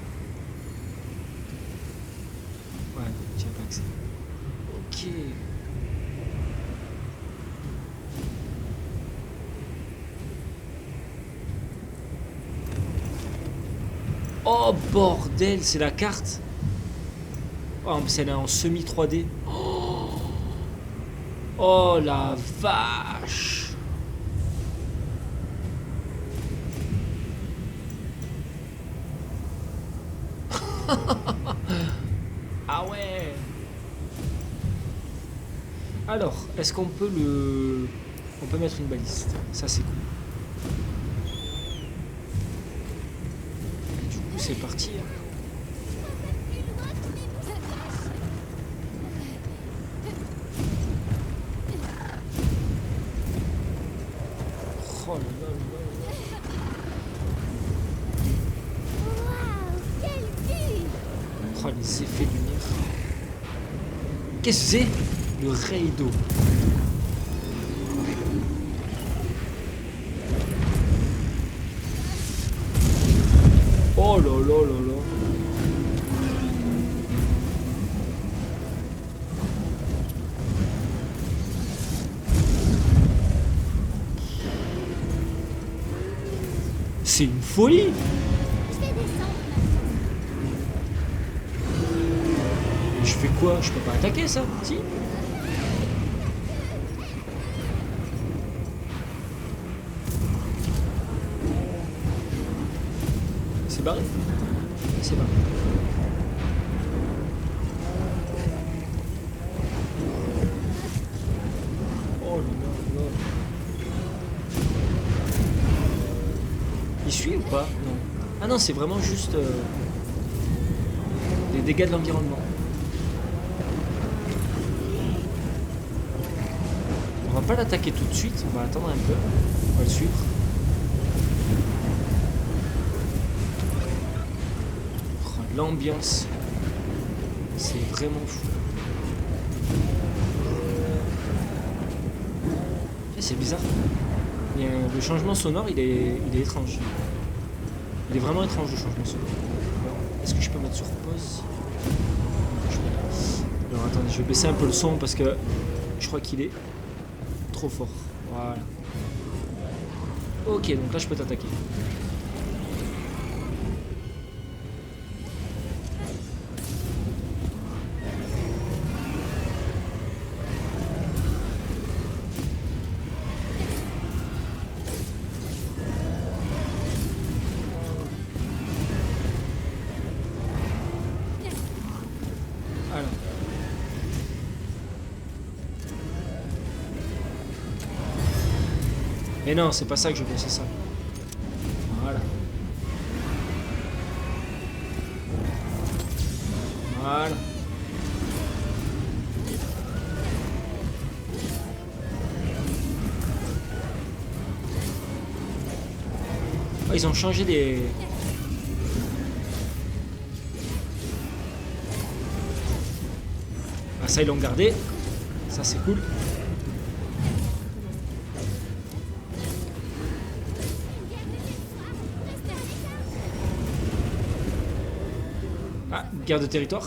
Ouais, non, tu n'y as pas accès. Ok. Oh bordel, c'est la carte. Oh, mais celle-là en semi 3D. Oh la vache. Ah ouais. Alors, est-ce qu'on peut le... On peut mettre une balise. Ça c'est cool. Et du coup c'est parti. Oh là là là. Waouh, quelle vue! Oh les effets de lumière. Qu'est-ce que c'est? Le ray d'eau. Oh là là là là. C'est une folie. Je vais descendre. Je fais quoi? Je peux pas attaquer ça? Si? C'est barré? C'est barré. Oh là là là. Il suit ou pas? Non. Ah non, c'est vraiment juste les dégâts de l'environnement. On va pas l'attaquer tout de suite, on va attendre un peu. On va le suivre. Oh, l'ambiance, c'est vraiment fou. Et c'est bizarre. Le changement sonore, il est étrange. Il est vraiment étrange le changement sonore. Est-ce que je peux mettre sur pause? Alors attendez, je vais baisser un peu le son parce que je crois qu'il est trop fort. Voilà. Ok, donc là je peux t'attaquer. Alors. Mais non, c'est pas ça que je veux, c'est ça. Voilà. Voilà. Oh, ils ont changé des... Ah, ça, ils l'ont gardé. Ça, c'est cool. Guerre de territoire.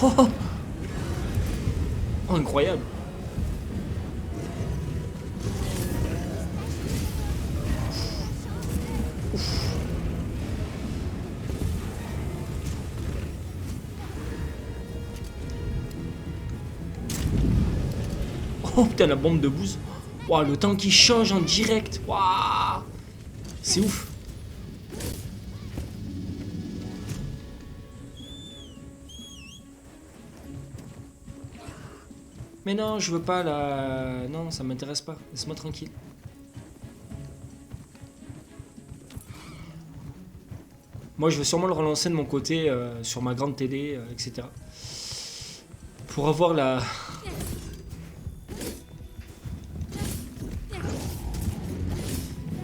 Oh, oh, incroyable. Oh putain, la bombe de bouse. Wow, le temps qui change en direct. Waouh, c'est ouf. Mais non, je veux pas la... Non, ça m'intéresse pas. Laisse-moi tranquille. Moi, je vais sûrement le relancer de mon côté sur ma grande télé, etc. Pour avoir la...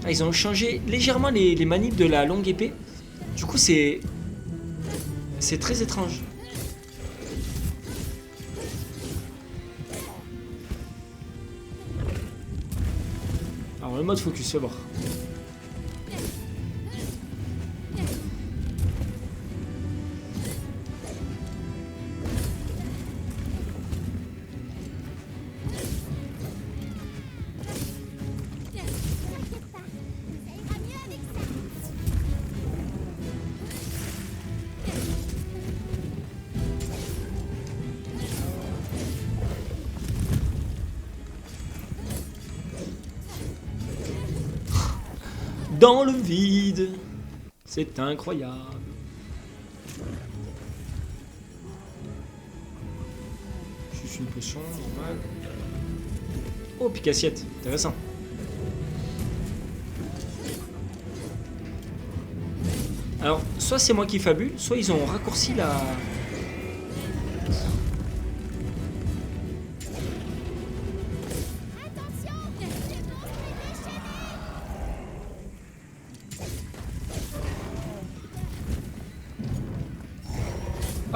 Ah, ils ont changé légèrement les manips de la longue épée. Du coup, c'est très étrange. Alors, le mode focus, fais voir. Dans le vide. C'est incroyable. Juste une potion, normal. Oh, pique assiette, intéressant. Alors, soit c'est moi qui fabule, soit ils ont raccourci la...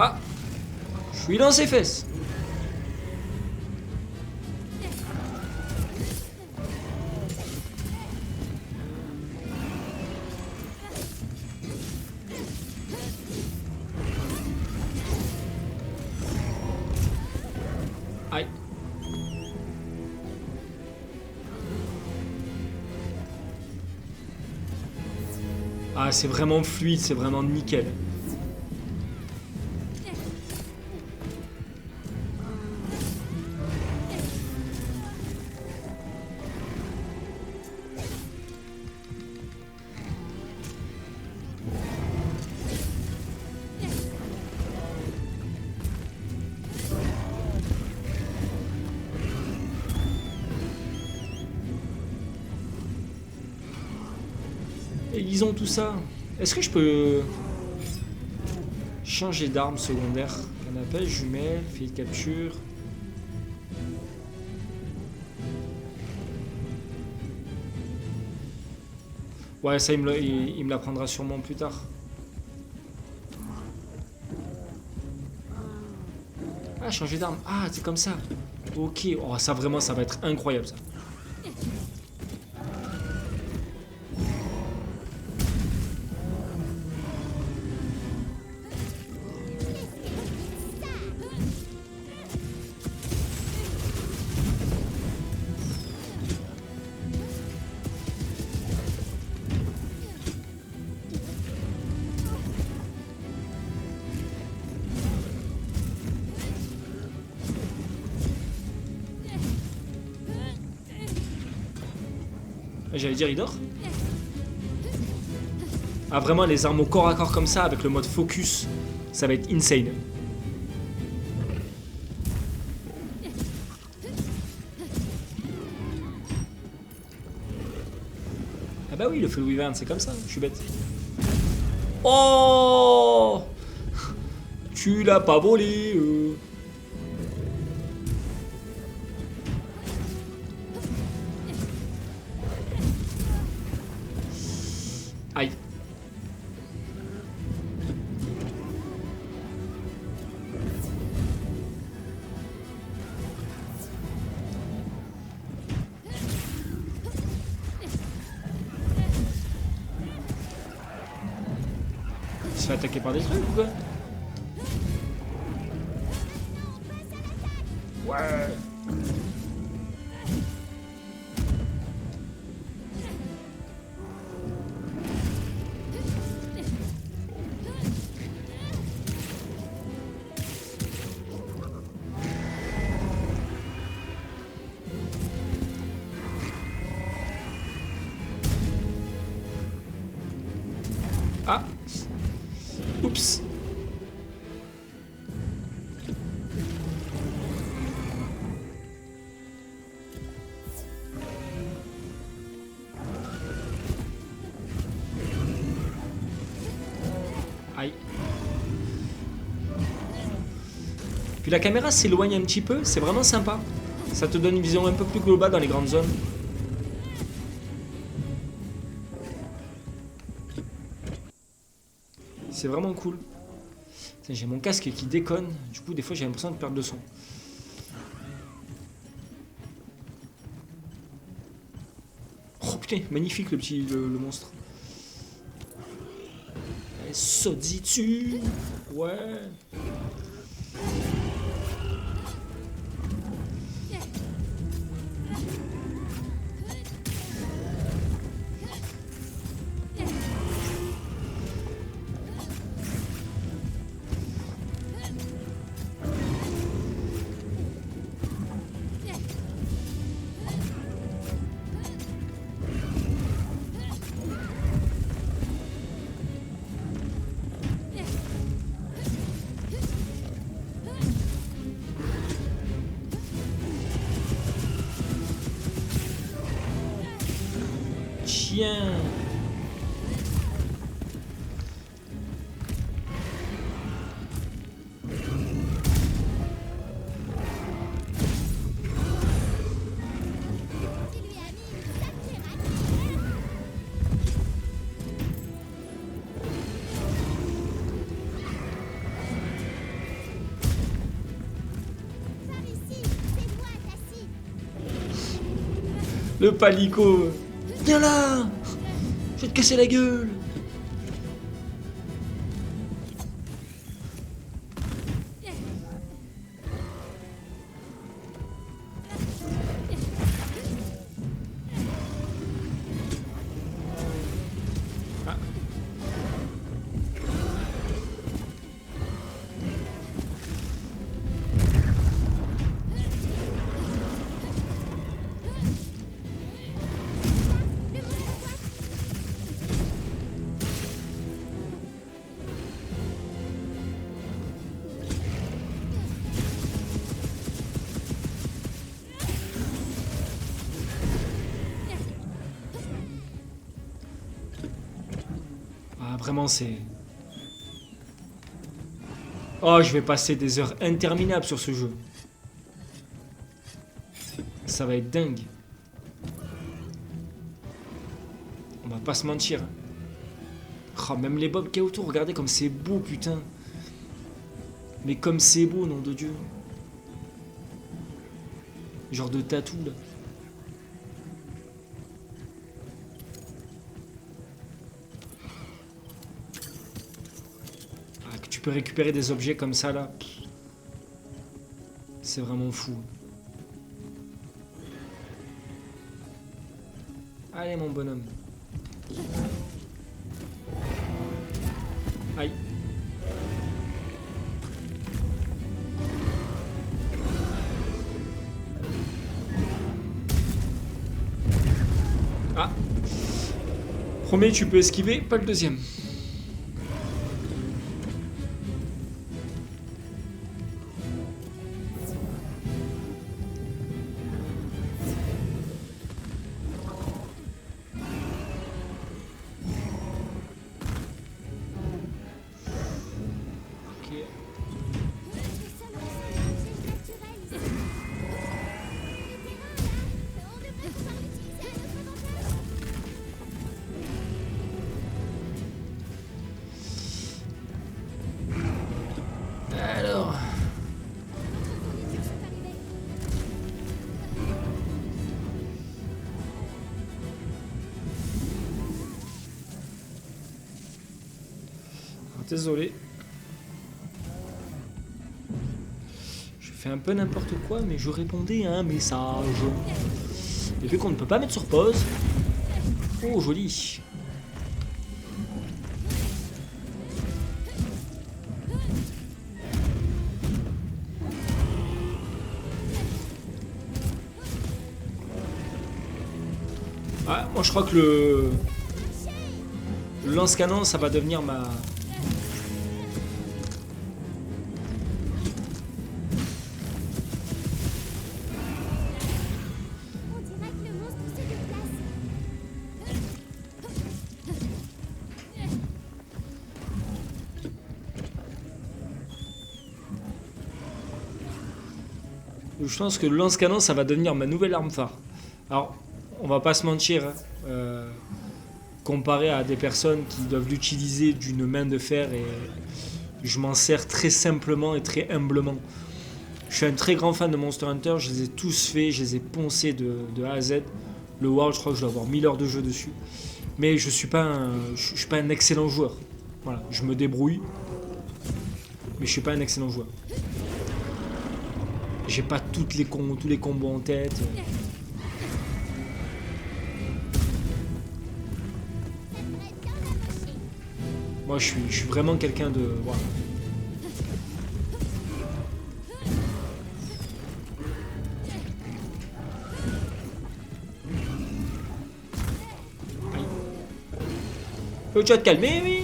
Ah, je suis dans ses fesses. Aïe. Ah, c'est vraiment fluide, c'est vraiment nickel. Et ils ont tout ça. Est-ce que je peux changer d'arme secondaire? Canapé, jumelle, fil de capture. Ouais, ça, il me l'apprendra sûrement plus tard. Ah, changer d'arme. Ah, c'est comme ça. Ok. Oh, ça, vraiment, ça va être incroyable, ça. J'allais dire, il dort. Ah, vraiment, les armes au corps à corps comme ça, avec le mode focus, ça va être insane. Ah bah oui, le feu Wyvern, c'est comme ça, je suis bête. Oh, tu l'as pas volé. Aïe. fait attaquer par des trucs ou quoi? Ouais. Ah. Oups. Aïe. Puis la caméra s'éloigne un petit peu, c'est vraiment sympa. Ça te donne une vision un peu plus globale dans les grandes zones. C'est vraiment cool. J'ai mon casque qui déconne, du coup des fois j'ai l'impression de perdre le son. Oh putain, magnifique le monstre. Allez, saute-y dessus. Ouais. Tiens. Le palico. Viens là. Je vais te casser la gueule. Ah. Ah, vraiment, c'est... Oh, je vais passer des heures interminables sur ce jeu. Ça va être dingue. On va pas se mentir. Oh, même les bobs qu'il y a autour, regardez comme c'est beau, putain. Mais comme c'est beau, nom de Dieu. Genre de tatou, là. Ah, que tu peux récupérer des objets comme ça, là. C'est vraiment fou. Allez, mon bonhomme. Aïe. Ah. Premier, tu peux esquiver, pas le deuxième. Désolé. Je fais un peu n'importe quoi, mais je répondais à un message. Et vu qu'on ne peut pas mettre sur pause... Oh, joli. Ah, moi je crois que le lance-canon, ça va devenir ma... On dirait que le monstre se déplace. Je pense que le lance-canon, ça va devenir ma nouvelle arme phare. Alors, on va pas se mentir, hein, comparé à des personnes qui doivent l'utiliser d'une main de fer, et je m'en sers très simplement et très humblement. Je suis un très grand fan de Monster Hunter, je les ai tous faits, je les ai poncés de A à Z. Le World, je crois que je dois avoir 1000 heures de jeu dessus. Mais je suis pas un excellent joueur. Voilà, je me débrouille, mais je suis pas un excellent joueur. J'ai pas tous les combos en tête. Moi, je suis vraiment quelqu'un de... Voilà. Aïe. Tu vas te calmer, oui.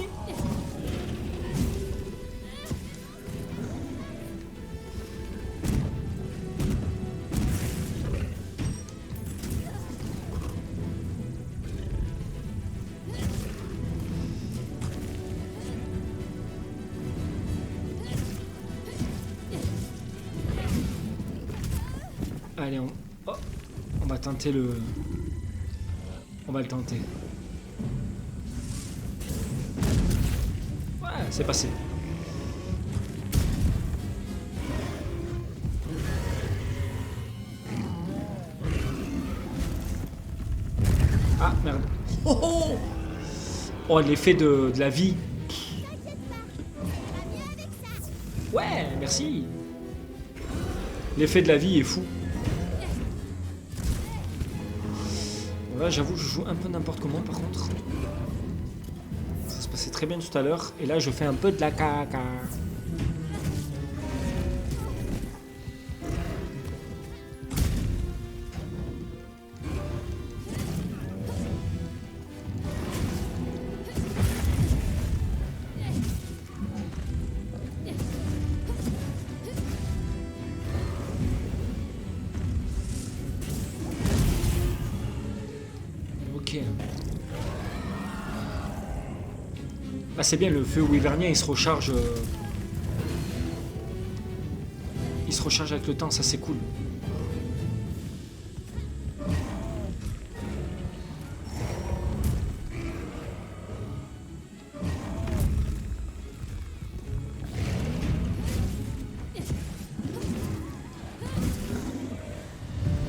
Allez, on va tenter le... On va le tenter. Ouais, c'est passé. Ah, merde. Oh, oh, oh, l'effet de la vie. Ouais, merci. L'effet de la vie est fou. Bon, là, j'avoue, je joue un peu n'importe comment, par contre. Ça se passait très bien tout à l'heure. Et là, je fais un peu de la caca. Ok. Ah, c'est bien, le feu wyvernien, il se recharge. Il se recharge avec le temps, ça c'est cool.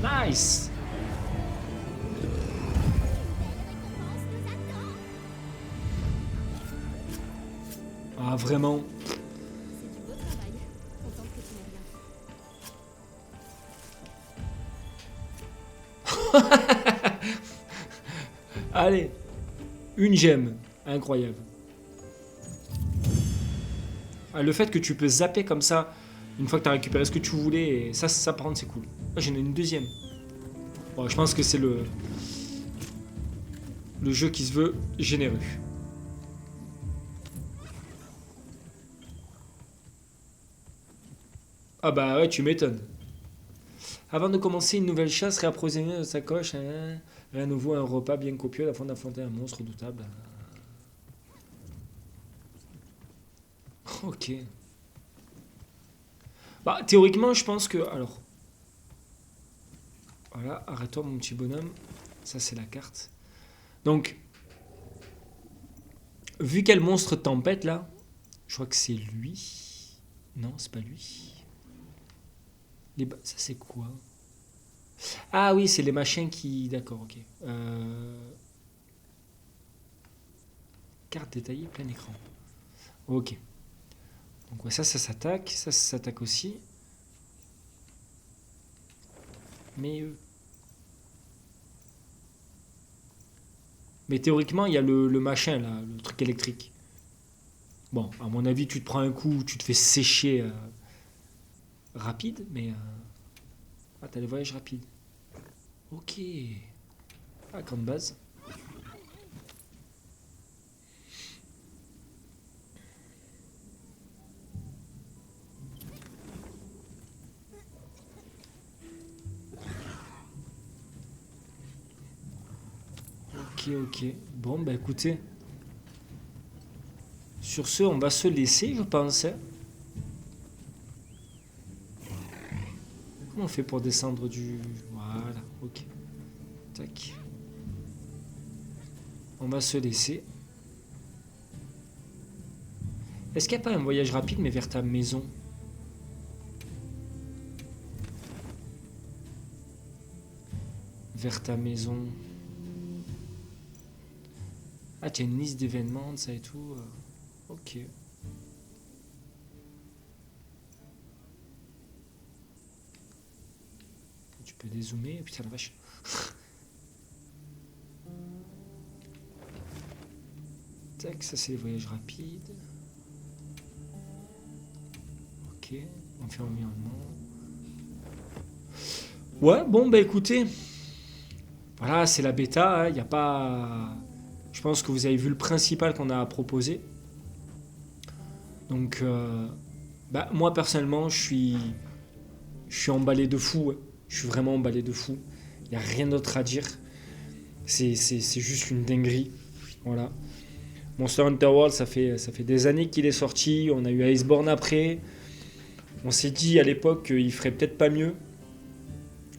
Nice. Ah, vraiment. C'est du beau travail. Contente que tu m'aies bien. Allez, une gemme, incroyable. Ah, le fait que tu peux zapper comme ça, une fois que tu as récupéré ce que tu voulais, et ça par contre c'est cool. Ah, j'en ai une deuxième. Bon, je pense que c'est le jeu qui se veut généreux. Ah bah ouais, tu m'étonnes. Avant de commencer une nouvelle chasse, réapprovisionner sa sacoche, hein, à nouveau un repas bien copieux afin d'affronter un monstre redoutable. Ok. Bah, théoriquement, je pense que... Alors... Voilà, arrête-toi mon petit bonhomme. Ça, c'est la carte. Donc... Vu quel monstre tempête, là, je crois que c'est lui. Non, c'est pas lui. Ça, c'est quoi? Ah oui, c'est les machins qui... D'accord, ok. Carte détaillée, plein écran. Ok. Donc ouais, ça s'attaque. Ça s'attaque aussi. Mais théoriquement, il y a le machin, là, le truc électrique. Bon, à mon avis, tu te prends un coup, tu te fais sécher rapide, mais... Ah, t'as les voyages rapides. Ok. Ah, grande base. Ok. Bon, bah écoutez. Sur ce, on va se laisser, je pense. Comment on fait pour descendre du... Voilà, ok. Tac. On va se laisser. Est-ce qu'il n'y a pas un voyage rapide, mais vers ta maison? Vers ta maison. Ah, tu as une liste d'événements, ça et tout. Ok. Tu peux dézoomer. Putain, la vache. Tac, ça c'est les voyages rapides. Ok, on fait environnement. Ouais, bon, bah écoutez. Voilà, c'est la bêta. Il n'y a pas... Je pense que vous avez vu le principal qu'on a proposé. Donc, bah, moi personnellement, je suis emballé de fou. Ouais. Je suis vraiment emballé de fou. Il n'y a rien d'autre à dire. C'est juste une dinguerie. Voilà. Monster Hunter World, ça fait des années qu'il est sorti. On a eu Iceborne après. On s'est dit à l'époque qu'ils feraient peut-être pas mieux.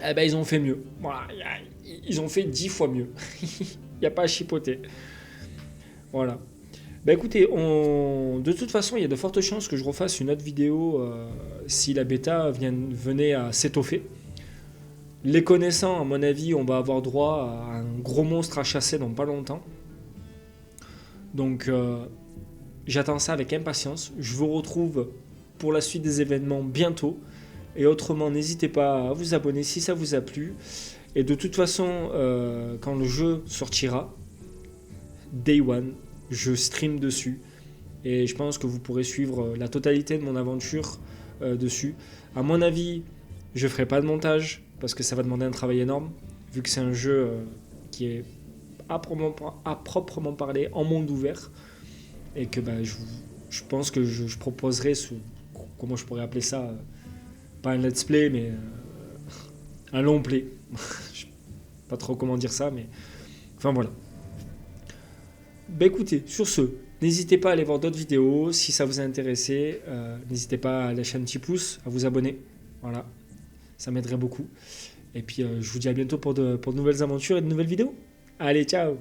Eh ben, ils ont fait mieux. Voilà. Ils ont fait 10 fois mieux. Il n'y a pas à chipoter. Voilà. Bah écoutez, de toute façon, il y a de fortes chances que je refasse une autre vidéo si la bêta venait à s'étoffer. Les connaissant, à mon avis, on va avoir droit à un gros monstre à chasser dans pas longtemps. Donc, j'attends ça avec impatience. Je vous retrouve pour la suite des événements bientôt. Et autrement, n'hésitez pas à vous abonner si ça vous a plu. Et de toute façon, quand le jeu sortira, Day One, je stream dessus. Et je pense que vous pourrez suivre la totalité de mon aventure dessus. À mon avis, je ferai pas de montage parce que ça va demander un travail énorme. Vu que c'est un jeu qui est à proprement parler en monde ouvert. Et que bah, je pense que je proposerai comment je pourrais appeler ça, pas un let's play, mais un long play. Je sais pas trop comment dire ça, mais enfin voilà. Bah écoutez, sur ce, n'hésitez pas à aller voir d'autres vidéos si ça vous a intéressé. N'hésitez pas à lâcher un petit pouce, à vous abonner. Voilà, ça m'aiderait beaucoup. Et puis je vous dis à bientôt pour de nouvelles aventures et de nouvelles vidéos. Allez, ciao!